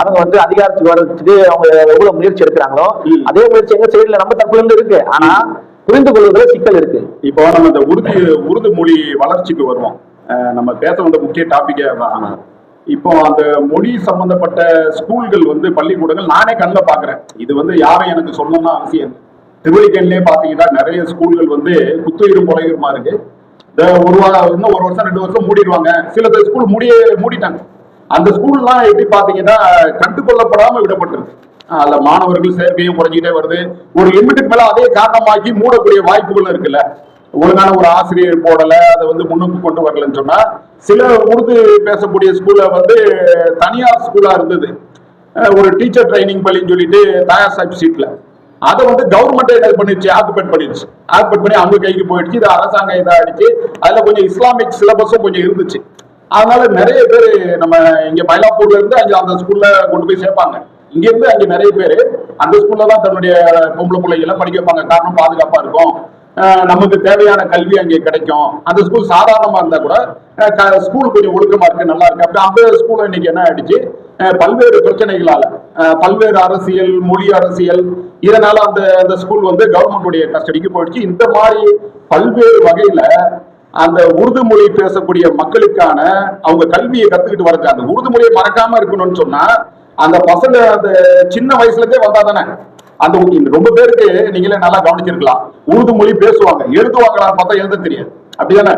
அவங்க வந்து அதிகாரத்துக்கு வர்றதுக்கு அவங்க எவ்வளவு முயற்சி எடுக்கிறாங்களோ அதே முயற்சி எங்க சைடுல நம்ம தப்புல இருந்து இருக்கு. ஆனா புரிந்து கொள்வதில் சிக்கல் இருக்கு.
இப்போ நம்ம இந்த உருது மொழி வளர்ச்சிக்கு வருவோம். நம்ம பேச வந்த முக்கிய டாபிக்கே தான். இப்போ அந்த மொழி சம்பந்தப்பட்ட ஸ்கூல்கள் வந்து பள்ளிக்கூடங்கள் நானே கண்ணில் பாக்குறேன். இது வந்து யாரும் எனக்கு சொல்லணும்னா அவசியம். திருவள்ளிக்கேணிலே பாத்தீங்கன்னா நிறைய ஸ்கூல்கள் வந்து குத்துயிரும் கொலையுமா இருக்கு. இன்னும் ஒரு வருஷம் 2 வருஷம் மூடிடுவாங்க. சில ஸ்கூல் மூடிட்டாங்க. அந்த ஸ்கூல்லாம் எப்படி பாத்தீங்கன்னா கண்டுகொள்ளப்படாம விடப்பட்டிருக்கு. அதுல மாணவர்கள் சேர்க்கையும் குறைஞ்சிட்டே வருது. ஒரு லிமிட்டுக்கு மேல அதே காரணமாக்கி மூடக்கூடிய வாய்ப்புகள் இருக்குல்ல. ஒழுங்கான ஒரு ஆசிரியர் போடல, அதை வந்து முன்னுக்கு கொண்டு வரலன்னு சொன்னா சில உருது பேசக்கூடிய ஸ்கூல்ல வந்து தனியார் ஸ்கூலா இருந்தது. ஒரு டீச்சர் ட்ரைனிங் பள்ளின்னு சொல்லிட்டு தாயார் சாஹிப் சீட்ல அதை வந்து கவர்மெண்ட் என்ன பண்ணிடுச்சு, ஆக்குபேட் பண்ணி அவங்க கைக்கு போயிடுச்சு. இது அரசாங்கம் இதாக ஆயிடுச்சு. அதுல கொஞ்சம் இஸ்லாமிக் சிலபஸும் கொஞ்சம் இருந்துச்சு. அதனால நிறைய பேர் நம்ம இங்க மயிலாப்பூர்ல இருந்து அங்க அந்த ஸ்கூல்ல கொண்டு போய் சேர்ப்பாங்க. இங்க இருந்து அங்க நிறைய பேர் அந்த ஸ்கூல்ல தான் தன்னுடைய பொம்பளை பிள்ளைகளை படிக்க வைப்பாங்க. காரணம் பாதுகாப்பா இருக்கும், நமக்கு தேவையான கல்வி அங்கே கிடைக்கும். அந்த ஸ்கூல் சாதாரணமா இருந்தா கூட ஸ்கூல் கொஞ்சம் ஒழுக்கமா இருக்கு, நல்லா இருக்கு. அப்படி அந்த ஸ்கூல் இன்னைக்கு என்ன ஆயிடுச்சு, பல்வேறு பிரச்சனைகளால, பல்வேறு அரசியல், மொழி அரசியல், இதனால அந்த ஸ்கூல் வந்து கவர்மெண்டுடைய கஸ்டடிக்கு போயிடுச்சு. இந்த மாதிரி பல்வேறு வகையில அந்த உருது மொழி பேசக்கூடிய மக்களுக்கான அவங்க கல்வியை கத்துக்கிட்டு வரது, அந்த உருது மொழியை மறக்காம இருக்கணும்னு சொன்னா அந்த பசங்க அந்த சின்ன வயசுல இருந்தே வந்தா தானே. அந்த ரொம்ப பேருக்கு நீங்களே நல்லா கவனிச்சிருக்கலாம், உருது மொழி பேசுவாங்க, எழுதுவாங்களான்னு பார்த்தா எழுத தெரியாது. அப்படிதானே?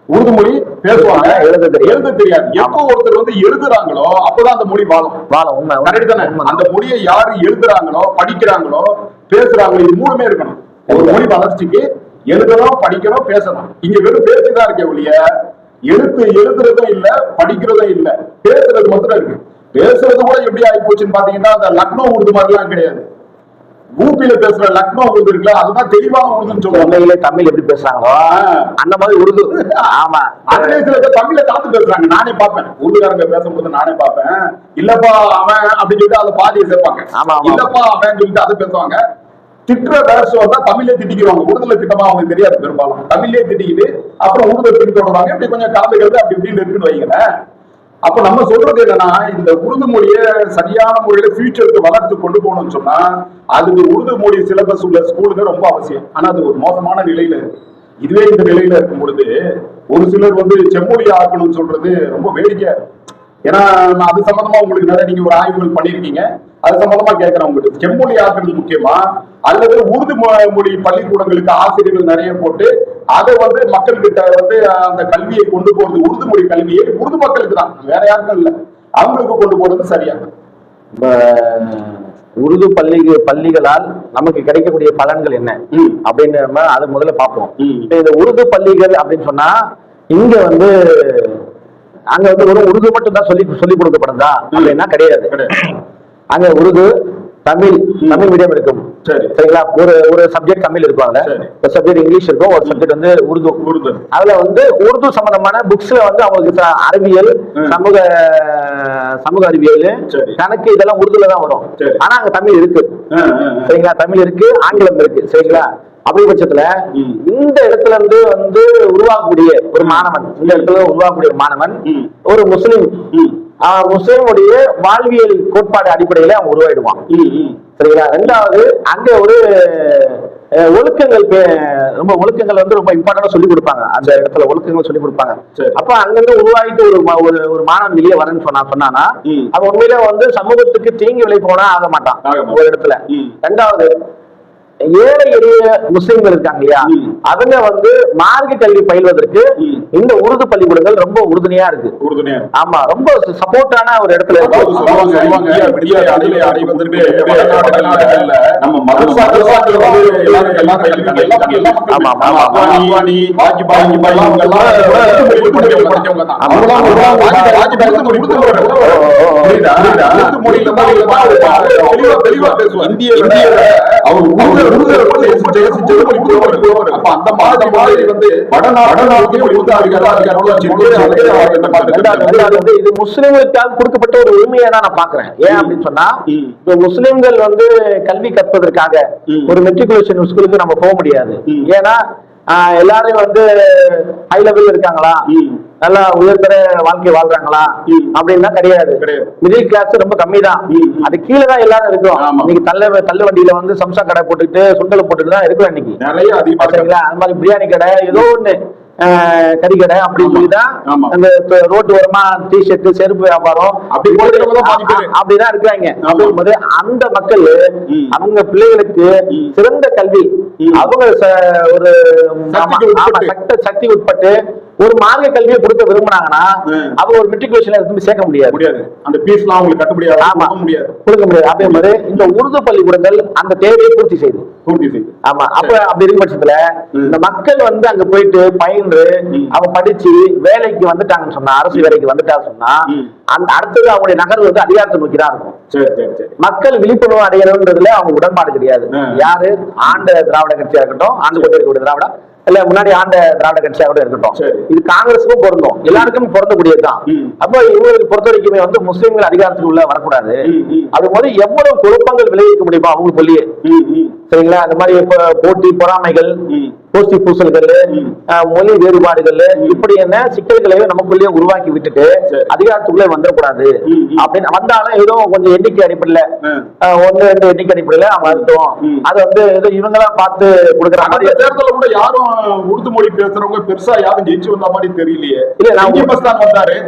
உருது மொழி பேசுவாங்க, எழுத தெரியாது. எப்போ ஒருத்தர் வந்து எழுதுறாங்களோ அப்பதான் அந்த மொழி வாழும். கரெக்ட் தானே? அந்த மொழியை யாரு எழுதுறாங்களோ, படிக்கிறாங்களோ, பேசுறாங்களோ, இது மூணுமே இருக்கணும். ஒரு மொழி வளர்ச்சிக்கு எழுதணும், படிக்கணும், பேசணும். இங்க வெறும் பேச்சுதான் இருக்கே ஒழிய எழுதுறதும் இல்ல, படிக்கிறதும் இல்ல, பேசுறது மட்டும் இருக்கு. பேசுறது கூட எப்படி ஆகி போச்சுன்னு பாத்தீங்கன்னா அந்த லக்னோ உருது மாதிரி எல்லாம் கிடையாது. ஊபியில பேசுற லக்னோ உருது இருக்குல்ல, அதுதான் தெளிவான உருதுன்னு சொல்லுவாங்க.
தமிழ் எப்படி பேசுறாங்களோ அந்த மாதிரி உருது. ஆமா,
அதுலயே சில பேர் தமிழ்ல காத்து பேசுறாங்க. நானே பார்ப்பேன், உருதுகாரங்க பேசும்போது நானே பார்ப்பேன். இல்லப்பா அவன் அப்படின்னு சொல்லிட்டு அதை பாதியை சேர்ப்பாங்க. இல்லப்பா அவன் சொல்லிட்டு அதை பேசுவாங்க. திட்டுற பேச வந்தா தமிழ்லே திட்டிக்குவாங்க. உருதுல திட்டமா அவங்க தெரியாது, பெரும்பாலும் தமிழ்லே திட்டிக்கிட்டு அப்புறம் உருதை திட்டு விடுவாங்க. இப்படி கொஞ்சம் கலந்துக்கிறது அப்படி இப்படின்னு இருக்குன்னு வைங்களேன். அப்ப நம்ம சொல்றது என்னன்னா, இந்த உருது மொழியை சரியான முறையில ஃபியூச்சருக்கு வளர்த்து கொண்டு போகணும்னு சொன்னா அதுக்கு உருது மொழி சிலபஸ் உள்ள ஸ்கூலுக்கு ரொம்ப அவசியம். ஆனா அது ஒரு மோசமான நிலையில இருக்கு. இதுவே இந்த நிலையில இருக்கும் பொழுது ஒரு சிலர் வந்து செம்மொழி ஆக்கணும்னு சொல்றது ரொம்ப வேடிக்கையா இருக்கு. ஏன்னா அது சம்பந்தமா உங்களுக்கு நிறைய நீங்க ஒரு ஆய்வுகள் பண்ணிருக்கீங்க. அது சம்பந்தமா கேட்கிறேன், உங்களுக்கு செம்மொழி ஆக்குறது முக்கியமா அல்லது உருது மொழி பள்ளிக்கூடங்களுக்கு ஆசிரியர்கள் நிறைய போட்டு அதை வந்து மக்கள்கிட்ட வந்து அந்த கல்வியை கொண்டு போறது, உருது மொழி கல்வியை உருது மக்களுக்கு தான், வேற யாருக்கும் இல்லை, அவங்களுக்கு கொண்டு போறது சரியா?
உருது பள்ளிகளால் நமக்கு கிடைக்கக்கூடிய பலன்கள் என்ன அப்படின்னு நம்ம அதை முதல்ல பார்ப்போம். இந்த உருது பள்ளிகள் அப்படின்னு சொன்னா இங்க வந்து அங்க வந்து ஒரு உருது மட்டும் தான் சொல்லி கொடுக்கப்படுதா அப்படின்னா கிடையாது. அங்க உருது, தமிழ் மீடியம் இருக்கும்.
சரி.
சரிங்களா? ஒரு சப்ஜெக்ட் தமிழ் இருக்கும், அதுல ஒரு சப்ஜெக்ட் இங்கிலீஷ் இருக்கும், ஒரு சப்ஜெக்ட் வந்து உருது. அதுல வந்து உருது சம்பந்தமான புக்ஸ்ல வந்து அவங்களுக்கு அறிவியல், சமூக அறிவியல், கணக்கு இதெல்லாம் உருதுல தான் வரும். ஆனா அங்க தமிழ் இருக்கு. சரிங்களா? தமிழ் இருக்கு, ஆங்கிலம் இருக்கு. சரிங்களா? அப்படி பட்சத்துல இந்த இடத்துல இருந்து வந்து உருவாக்கக்கூடிய ஒரு மாணவன், இந்த இடத்துல உருவாக்கக்கூடிய மாணவன் ஒரு முஸ்லிமுடைய வாழ்வியல் கோட்பாடு அடிப்படையில அவன் உருவாயிடுவான். சரிங்களா? ரெண்டாவது, அங்க ஒரு ஒழுக்கங்கள், ரொம்ப ஒழுக்கங்கள் வந்து ரொம்ப இம்பார்ட்டன்டா சொல்லி கொடுப்பாங்க. அந்த இடத்துல ஒழுக்கங்கள் சொல்லி கொடுப்பாங்க. அப்ப அங்கிருந்து உருவாகிட்டு ஒரு மாணவன் வெளியே வரேன்னு சொன்னானா அவன் உண்மையில வந்து சமூகத்துக்கு தீங்கு விளைவிப்பவனா ஆக மாட்டான் ஒரு இடத்துல. ரெண்டாவது, ஏழை எளிய முஸ்லிம்கள் இருக்காங்க இல்லையா, அவங்க வந்து மார்க்க கல்வி பயில்வதற்கு இந்த உருது பள்ளிக்கூடங்கள் ரொம்ப உறுதுணையா இருக்கு. ஆமா, ரொம்ப சப்போர்ட்டான ஒரு இடத்துல இது முஸ்லிம்களுக்காக கொடுக்கப்பட்ட ஒரு உரிமையை தான் நான் பாக்குறேன். ஏன் அப்படின்னு சொன்னா, முஸ்லிம்கள் வந்து கல்வி கற்பதற்காக ஒரு மெட்ரிகுலேஷன் ஸ்கூலுக்கு நம்ம போக முடியாது. ஏன்னா எல்லாரும் வந்து ஹை லெவல் இருக்காங்களா, நல்லா உயர்தர வாழ்க்கை வாழ்றாங்களா அப்படின்னா கிடையாது. மிடில் கிளாஸ் ரொம்ப கம்மி தான். அது கீழே தான் எல்லாரும் இருக்கும். இன்னைக்கு தள்ளு வண்டியில வந்து சம்சா கடை போட்டுட்டு சுண்டல் போட்டுட்டு தான் இருக்கும் இன்னைக்கு நிறைய. அது மாதிரி பிரியாணி கடை, ஏதோ ஒண்ணு கறிக்கடை அப்படின்னு சொல்லிதான் அந்த ரோட்டு ஓரமா டிஷர்ட் செருப்பு வியாபாரம் அப்படிதான் இருக்காங்க. அப்படிங்கும்போது அந்த மக்கள் அவங்க பிள்ளைகளுக்கு சிறந்த கல்வி, அவங்க ஒரு சக்தி உட்பட்டு ஒரு மார்க்க கல்வியை கொடுக்க விரும்பினாங்கன்னா அவங்க ஒரு மெட்ரிகுலேஷன்ல இருந்து சேர்க்க முடியாது. அந்த பீஸ்லாம் அவங்களுக்கு கட்ட முடியாது. ஆமா, கொடுக்க முடியாது. அதே மாதிரி இந்த உருது பள்ளிக்கூடங்கள் அந்த தேவையை பூர்த்தி செய்யுது. ஆமா. அப்ப அப்படி இருக்கும் பட்சத்துல இந்த மக்கள் வந்து அங்க போயிட்டு பயின்று அவங்க படிச்சு வேலைக்கு வந்துட்டாங்கன்னு சொன்னா, அரசு வேலைக்கு வந்துட்டாங்க சொன்னா, அந்த அடுத்தது அவங்களுடைய நகர்வு வந்து அதிகாரத்தை நோக்கி தான் இருக்கும். மக்கள் விழிப்புணர்வு அடையணும்ன்றதுல அவங்க உடன்பாடு கிடையாது. யாரு ஆண்ட திராவிட கட்சியா இருக்கட்டும், ஆண்டு கொண்டு இருக்கக்கூடிய திராவிட இல்ல முன்னாடி ஆண்ட திராவிட கட்சியா கூட இருக்கட்டும், இது காங்கிரஸுக்கும் பொருந்தும், எல்லாருக்கும் பொருந்தக்கூடியதுதான். அப்ப இவங்களுக்கு பொறுத்த வரைக்குமே வந்து முஸ்லிம்கள் அதிகாரத்துக்கு உள்ள வரக்கூடாது. அது மாதிரி எவ்வளவு குழப்பங்கள் விளைவிக்க முடியுமோ அவங்களுக்குள்ளேயே. சரிங்களா? அந்த மாதிரி போட்டி பொறாமைகள், போஸ்டி பூசல்கள், மொழி வேறுபாடுகள், இப்படி என்ன சிக்கல்களையும் நமக்குள்ளேயே உருவாக்கி விட்டுட்டு அதிகாரத்துக்குள்ளே வந்துடக்கூடாது. அப்படின்னு வந்தாலும் ஏதோ கொஞ்சம் எண்ணிக்கை அடிப்படையில 1-2 எண்ணிக்கை அடிப்படையில அவங்க அர்த்தம். அது வந்து ஏதோ இவங்களா பார்த்து கொடுக்குற மாதிரி. தேர்தலில் கூட யாரும் உருது மொழி பேசுறவங்க பெருசா யாரும் ஜெயிச்சு வந்த மாதிரி தெரியலையே. இல்ல, நான் வந்தாரு.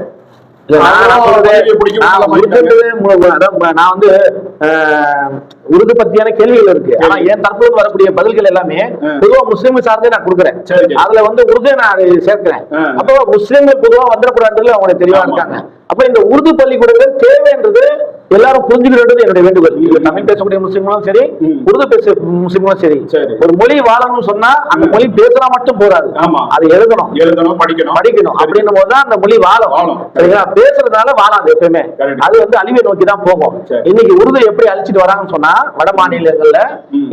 நான் வந்து உருது பத்தியான கேள்விகள் இருக்கு. ஆனா என் தற்போது வரக்கூடிய பதில்கள் எல்லாமே பொதுவா முஸ்லீம் சார்ந்தே நான் கொடுக்குறேன். அதுல வந்து உருது நான் சேர்க்கிறேன். அப்போ முஸ்லீம்கள் பொதுவா வந்துடக்கூடாதுல அவங்க தெளிவா இருக்காங்க. அப்ப இந்த உருது பள்ளிக்கூடங்கள் தேவைன்றது எல்லாரும் புரிஞ்சுக்கிறது என்னுடைய வேண்டுகோள். தமிழ் பேசக்கூடிய முஸ்லிம்களும் சரி, உருது பேச முஸ்லிம்களும் சரி, ஒரு மொழி வாழணும்னு சொன்னா அந்த மொழி பேசினா மட்டும் போராது, அது எழுதணும் படிக்கணும். அப்படின்னும் போதுதான் அந்த மொழி வாழும். சரிங்களா? பேசுறதுனால வாழாது எப்பயுமே. அது வந்து அழிவை நோக்கி தான் போகும். இன்னைக்கு உருது எப்படி அழிச்சிட்டு வராங்கன்னு சொன்னா, வட மாநிலங்கள்ல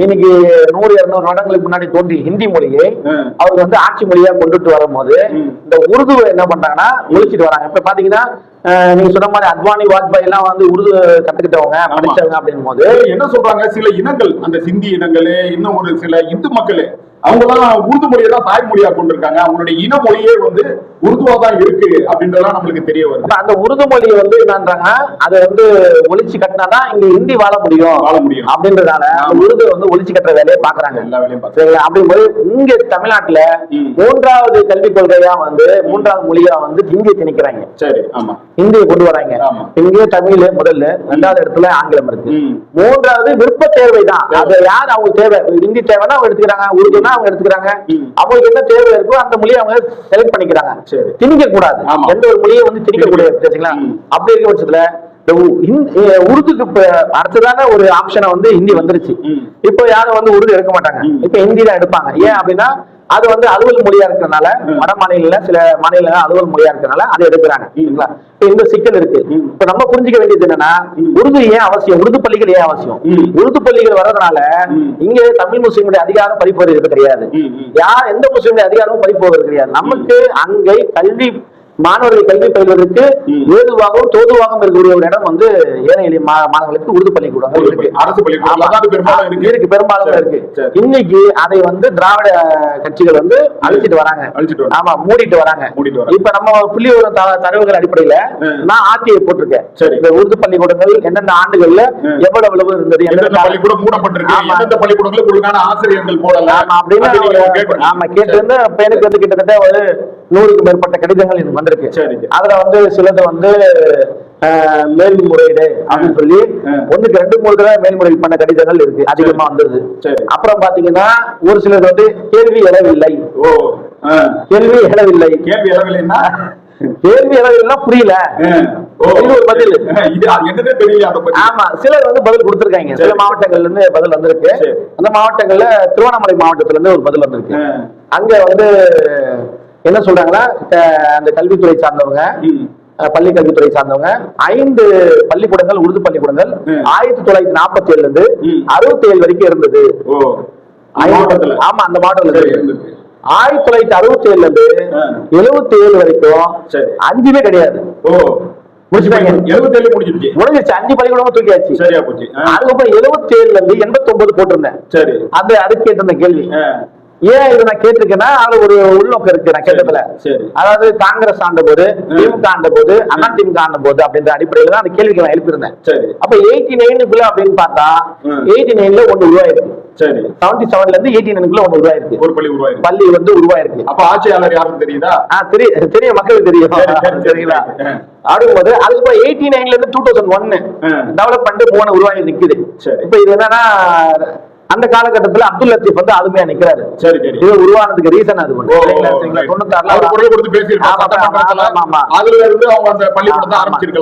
இன்னைக்கு 100-200 வருடங்களுக்கு முன்னாடி தோன்றி ஹிந்தி மொழியை அவங்க வந்து ஆட்சி மொழியா கொண்டுட்டு வரும்போது இந்த உருதுவை என்ன பண்றாங்கன்னா ஒழிச்சிட்டு வராங்க. இப்ப பாத்தீங்கன்னா நீங்க சொன்ன மாதிரி அத்வானி வாஜ்பாய் எல்லாம் வந்து உருது கத்துக்கிட்டவங்க படிச்சவங்க அப்படின் போது என்ன சொல்றாங்க, சில இனங்கள், அந்த சிந்தி இனங்களே, இன்னும் ஒரு சில இந்து மக்களே, அவங்க எல்லாம் உருது மொழியை தான் தாய்மொழியா கொண்டிருக்காங்க. அவங்களுடைய இன மொழியே வந்து உருதுவா தான் இருக்கு அப்படின்றதெல்லாம் நம்மளுக்கு தெரிய வருது. அந்த உருது மொழியை வந்து என்னன்றாங்க, அதை வந்து ஒழிச்சு கட்டினாதான் இங்க ஹிந்தி வாழ முடியும் அப்படின்றதால உருது வந்து ஒழிச்சு கட்டுற வேலையை பாக்குறாங்க. எல்லா வேலையும் பாக்குறாங்க. அப்படிங்கும்போது இங்க தமிழ்நாட்டுல 3வது கல்விக் கொள்கையா வந்து 3வது மொழியா வந்து ஹிந்தியை திணிக்கிறாங்க. சரி, ஆமா, ஹிந்தியை கொண்டு வராங்க. இங்கே தமிழ் முதல்ல, 2வது இடத்துல ஆங்கிலம் இருக்கு. 3வது விருப்ப தேவை தான். அது யார் அவங்க தேவை, ஹிந்தி தேவைன்னா அவங்க எடுத்துக்கிறாங்க, உருதுனா அவங்க எடுத்துக்கிறாங்க. அவங்களுக்கு என்ன தேவை இருக்கோ அந்த மொழியை அவங்க செலக்ட் பண்ணிக்கிறாங்க. திணிக்க கூடாது, எந்த ஒரு மொழியை வந்து திணிக்க கூடாது. அப்படி இருக்க பட்சத்துல உருதுக்கு அடுத்ததான ஒரு ஆப்ஷனை வந்து ஹிந்தி வந்துருச்சு. இப்போ யாரும் வந்து உருது எடுக்க மாட்டாங்க, இப்ப ஹிந்தி தான் எடுப்பாங்க. ஏன் அப்படின்னா அது வந்து அலுவல் மொழியா இருக்கிறதுனால வட மாநில சில மாநிலங்கள் அலுவல் மொழியா இருக்கிறதுனால அதை எடுக்கிறாங்க. இந்த சிக்கல் இருக்கு. இப்ப நம்ம புரிஞ்சுக்க வேண்டியது என்னன்னா, உருது ஏன் அவசியம், உருது பள்ளிகள் ஏன் அவசியம்? உருது பள்ளிகள் வர்றதுனால இங்க தமிழ் முஸ்லிமுடைய அதிகாரம் பறிப்போவது கிடையாது. யார் எந்த முஸ்லிமுடைய அதிகாரமும் பறிப்போவது கிடையாது. நமக்கு அங்கே கல்வி மாணவர்கள் கல்வி பயில்வதற்கு ஏதுவாகவும் தோதுவாகவும் இருக்கக்கூடிய ஒரு இடம் வந்து ஏழை எளிய மாணவர்களுக்கு உருது பள்ளிக்கூடங்கள் இருக்கு, அரசு பள்ளிக்கூடம் இருக்கு, பெரும்பாலும் இருக்கு. இன்னைக்கு அதை வந்து திராவிட கட்சிகள் வந்து அழிச்சிட்டு வராங்க, ஆமா மூடிட்டு வராங்க. இப்ப நம்ம புள்ளி ஒரு தரவுகள் அடிப்படையில நான் ஆர்டிஐ போட்டிருக்கேன். இந்த உருது பள்ளிக்கூடங்கள் எந்தெந்த ஆண்டுகள்ல எவ்வளவு இருந்தது, எந்தெந்த பள்ளிக்கூடம் மூடப்பட்டிருக்கு, எந்தெந்த பள்ளிக்கூடங்களுக்கு ஒழுங்கான ஆசிரியர்கள் போடல அப்படின்னு ஆமா கேட்டு எனக்கு வந்து கிட்டத்தட்ட ஒரு 100க்கும் மேற்பட்ட கடிதங்கள் எனக்கு வந்திருக்கு. அதுல வந்து சிலது வந்து மேல்முறையீடு அப்படின்னு சொல்லி 1க்கு 2-3 தடவை மேல்முறையீடு பண்ண கடிதங்கள் இருக்கு, அதிகமா வந்தது. அப்புறம் பாத்தீங்கன்னா ஒரு சிலது வந்து கேள்வி எழவில்லை. கேள்வி எழவில்லை, கேள்வி எழவில்லைன்னா கேள்வி எழவில்லைன்னா புரியல, இது ஒரு பதில் என்னன்னே தெரியல. ஆமா சிலர் வந்து பதில் கொடுத்திருக்காங்க, சில மாவட்டங்கள்ல இருந்து பதில் வந்திருக்கு. அந்த மாவட்டங்கள்ல திருவண்ணாமலை மாவட்டத்துல இருந்து ஒரு பதில் வந்திருக்கு. அங்க வந்து என்ன சொல்றாங்கன்னா, அந்த கல்வித்துறை சார்ந்தவங்க, பள்ளி கல்வித்துறை சார்ந்தவங்க 5 பள்ளிக்கூடங்கள் உருது பள்ளிக்கூடங்கள் 1947 இருந்து 67 வரைக்கும் இருந்தது. ஆமா அந்த மாவட்டத்துல 1967 இருந்து 77 வரைக்கும் 5மே கிடையாது. முடிஞ்சிருச்சு, 5 பள்ளிக்கூடமும் தூக்கியாச்சு. அதுக்கப்புறம் 77 இருந்து 89 போட்டிருந்தேன். அது கேட்டிருந்த கேள்வி ஏன் இதை நான் கேட்டிருக்கேன்னா, அது ஒரு உள்நோக்கம் இருக்கு நான் கேட்டதுல. அதாவது காங்கிரஸ் ஆண்ட போது, திமுக ஆண்ட போது, அதிமுக ஆண்ட போது அப்படின்ற அடிப்படையில தான் அந்த கேள்விக்கு நான் எழுப்பியிருந்தேன். அப்ப 89 அப்படின்னு பார்த்தா 89ல ஒண்ணு உருவாயிருக்கு. 77ல இருந்து 89க்குள்ள ஒண்ணு உருவாயிருக்கு, ஒரு பள்ளி வந்து உருவாயிருக்கு. அப்ப ஆட்சியாளர் யாரும் தெரியுதா? தெரியும், மக்களுக்கு தெரியும். சரிங்களா? ஆடும்போது அதுக்கப்புறம் 89ல இருந்து 2001 டெவலப் பண்ணிட்டு 3 உருவாகி நிக்குது. இப்ப இது என்னன்னா, அந்த காலகட்டத்துல அப்துல் லத்தீப் வந்து ஆளுமையா நிக்கிறாரு. இது உருவானதுக்கு ரீசன் அது 96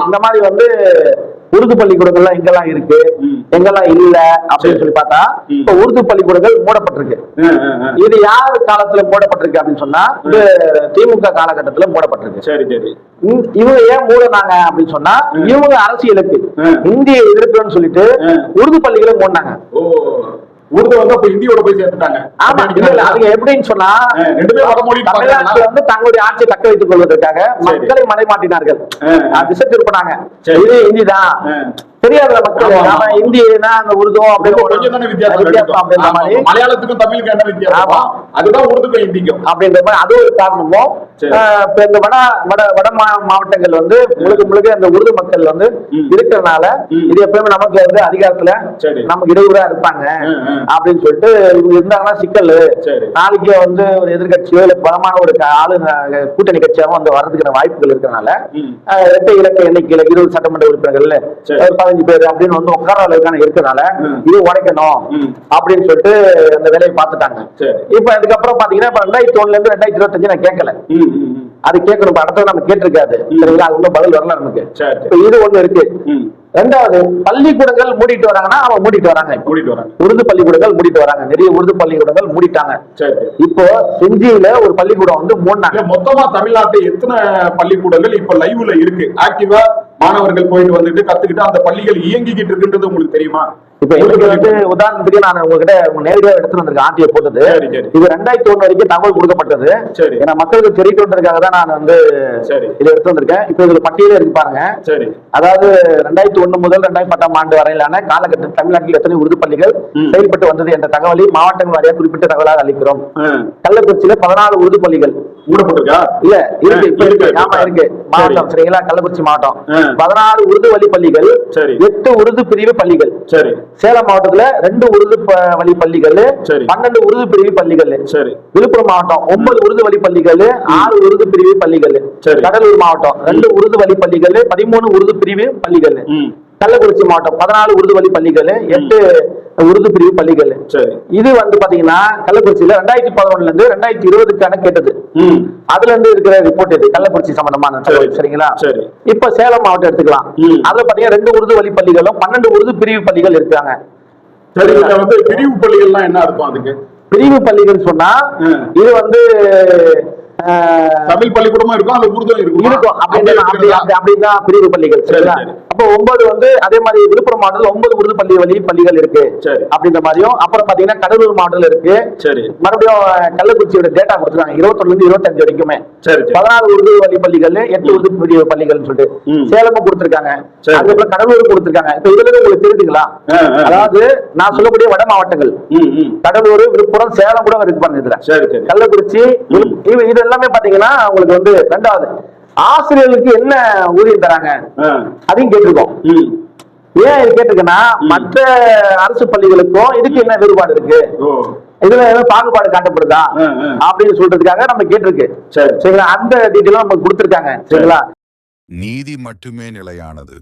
இந்த மாதிரி வந்து உருது பள்ளிக்கூடங்கள்லாம் எங்கெல்லாம் இருக்கு, எங்கெல்லாம் இல்ல அப்படின்னு சொல்லி பார்த்தா, இப்ப உருது பள்ளிக்கூடங்கள் மூடப்பட்டிருக்கு. இது யார் காலத்துல மூடப்பட்டிருக்கு அப்படின்னு சொன்னா, இது திமுக காலகட்டத்துல மூடப்பட்டிருக்கு. இவங்க ஏன் மூடினாங்க அப்படின்னு சொன்னா, இவங்க அரசியலுக்கு இந்திய எதிர்ப்புன்னு சொல்லிட்டு உருது பள்ளிகளை மூடினாங்க. உருது வந்து அப்ப இந்தியோட போய் சேர்த்துட்டாங்க. ஆமா, இல்ல அது எப்படின்னு சொன்னா, தமிழ்நாட்டுல வந்து தங்களுடைய ஆட்சியை தக்க வைத்துக் கொள்வதற்காக மக்களை மலைமாட்டினார்கள், திசை திருப்பினாங்க. இது இந்திதான் தெரியாத மக்கள், நாம இந்தியா அந்த உருதும் அப்படின்னு வித்தியாசம் அப்படின்ற மாதிரி, மலையாளத்துக்கும் தமிழுக்கு என்ன வித்தியாசம், அதுதான் உருதுக்கும் இந்திக்கும் அப்படின்ற மாதிரி அது ஒரு காரணமும். இப்ப இந்த வட மாவட்டங்கள் வந்து முழுக்க அந்த உருது மக்கள் வந்து இருக்கிறதுனால இது எப்பயுமே நமக்கு வந்து அதிகாரத்துல நமக்கு இடையூறா இருப்பாங்க அப்படின்னு சொல்லிட்டு இவங்க இருந்தாங்கன்னா சிக்கல். நாளைக்கே வந்து ஒரு எதிர்கட்சியோ இல்ல பலமான ஒரு கூட்டணி கட்சியாவும் வந்து வர்றதுக்கான வாய்ப்புகள் இருக்கிறதுனால 2 இலக்க எண்ணிக்கையில 20 சட்டமன்ற உறுப்பினர்கள் 15 பேர் அப்படின்னு வந்து உட்கார அளவுக்கான இருக்கிறதுனால இது உடைக்கணும் அப்படின்னு சொல்லிட்டு அந்த வேலையை பார்த்துட்டாங்க. இப்ப அதுக்கப்புறம் பாத்தீங்கன்னா 2001ல இருந்து 2025 நான் கேட்கல, அது கேட்கணும். அடுத்தது நம்ம கேட்டிருக்காது, சரிங்களா? அது ஒன்றும் பதில் வரல நமக்கு. இது ஒண்ணு இருக்கு. ரெண்டாவது, பள்ளிக்கூடங்கள் மூடிட்டு வராங்கன்னா அவங்க மூடிட்டு வராங்க. உருது பள்ளிக்கூடங்கள் மூடிட்டு வராங்க, நிறைய உருது பள்ளிக்கூடங்கள் மூடிட்டாங்க. இப்போ செஞ்சியில ஒரு பள்ளிக்கூடம் வந்து மூடினாங்க. மொத்தமா தமிழ்நாட்டில் எத்தனை பள்ளிக்கூடங்கள் இப்ப லைவ்ல இருக்கு, ஆக்டிவா மாணவர்கள் போயிட்டு வந்துட்டு கத்துக்கிட்டு அந்த பள்ளிகள் இயங்கிக்கிட்டு இருக்குன்றது உங்களுக்கு தெரியுமா? இப்ப எங்களுக்கு வந்து உதாரணத்துக்கு நான் உங்ககிட்ட நேரடியாக எடுத்துட்டு வந்திருக்கேன் ஆர்டிஐ போட்டது. இது 2001 வரைக்கும் தகவல் கொடுக்கப்பட்டது. ஏன்னா மக்களுக்கு தெரியட்டுன்றதுக்காக தான் நான் வந்து இதை எடுத்து வந்திருக்கேன். இப்ப இதுல பட்டியலே இருக்கு பாருங்க. அதாவது 2001 முதல் 2010 ஆண்டு வரையிலான காலகட்டத்தில் தமிழ்நாட்டில் எத்தனை உருது பள்ளிகள் செயல்பட்டு வந்தது என்ற தகவலை மாவட்டங்கள் வாரியாக குறிப்பிட்ட தகவலாக அளிக்கிறோம். கள்ளக்குறிச்சியில 14 உருது பள்ளிகள் மூடப்பட்டிருக்கா? இல்ல இருக்கு, இப்ப இருக்கு. ஆமா இருக்கு மாவட்டம், சரிங்களா? கள்ளக்குறிச்சி மாவட்டம் 14 உருது வழி பள்ளிகள், 8 உருது பிரிவு பள்ளிகள். சேலம் மாவட்டத்துல 2 உருது வழி பள்ளிகள், 12 உருது பிரிவு பள்ளிகள். விழுப்புரம் மாவட்டம் 9 உருது வழி பள்ளிகள், 6 உருது பிரிவு பள்ளிகள். கடலூர் மாவட்டம் 2 உருது வழி பள்ளிகள், 13 உருது பிரிவு பள்ளிகள். கள்ளக்குறிச்சி மாவட்டம் 14 உருது வழி பள்ளிகள், 8 உருது பிரிவு பள்ளிகள். இது வந்து பாத்தீங்கன்னா கள்ளக்குறிச்சியில 2011ல இருந்து 2020க்கான கேட்டது. அதுல இருந்து இருக்கிற ரிப்போர்ட் இது கள்ளக்குறிச்சி சம்பந்தமான, சரிங்களா? இப்ப சேலம் மாவட்டம் எடுத்துக்கலாம். அதுல பாத்தீங்கன்னா 2 உருது வழி பள்ளிகளும் 12 உருது பிரிவு பள்ளிகள் இருக்காங்க. சரி, வந்து பிரிவு பள்ளிகள்லாம் என்ன அர்த்தம்? அதுக்கு பிரிவு பள்ளிகள் சொன்னா இது வந்து
தமிழ் பள்ளிக்கூடமும் இருக்கும், அந்த உருதும்
இருக்கும் அப்படிதான் பிரிவு பள்ளிகள். அப்போ 9 வந்து அதே மாதிரி விழுப்புரம் மாவட்டத்தில் 9 உருது பள்ளிகள் இருக்கு அப்படின்ற மாதிரியும், அப்புறம் பாத்தீங்கன்னா கடலூர் மாவட்டத்தில் இருக்கு. மறுபடியும் கள்ளக்குறிச்சியோட டேட்டா கொடுத்துருக்காங்க 21 இருந்து 25 வரைக்குமே 16 உருது பள்ளிகள், 8 உருது பிரிவு பள்ளிகள் சொல்லிட்டு சேலமும் கொடுத்திருக்காங்க, அதுக்கப்புறம் கடலூர் கொடுத்திருக்காங்க. இப்ப இதுல உங்களுக்கு தெரிஞ்சுங்களா, அதாவது நான் சொல்லக்கூடிய வட மாவட்டங்கள் கடலூர், விழுப்புரம், சேலம் கூட இருக்கு பாருங்க இதுல, கள்ளக்குறிச்சி, இது எல்லாமே பாத்தீங்கன்னா உங்களுக்கு வந்து. ரெண்டாவது, ஆசிரியர்களுக்கு என்ன ஊதியம் தராங்க அதையும் கேட்டிருக்கோம். ஏன் இது கேட்டிருக்கேன்னா, மற்ற அரசு பள்ளிகளுக்கும் இதுக்கு என்ன வேறுபாடு இருக்கு, இதுல ஏதாவது பாகுபாடு காட்டப்படுதா அப்படின்னு சொல்றதுக்காக நம்ம கேட்டிருக்கு. சரிங்களா, அந்த டீட்டெயிலும் நமக்கு கொடுத்திருக்காங்க. சரிங்களா,
நீதி மட்டுமே நிலையானது.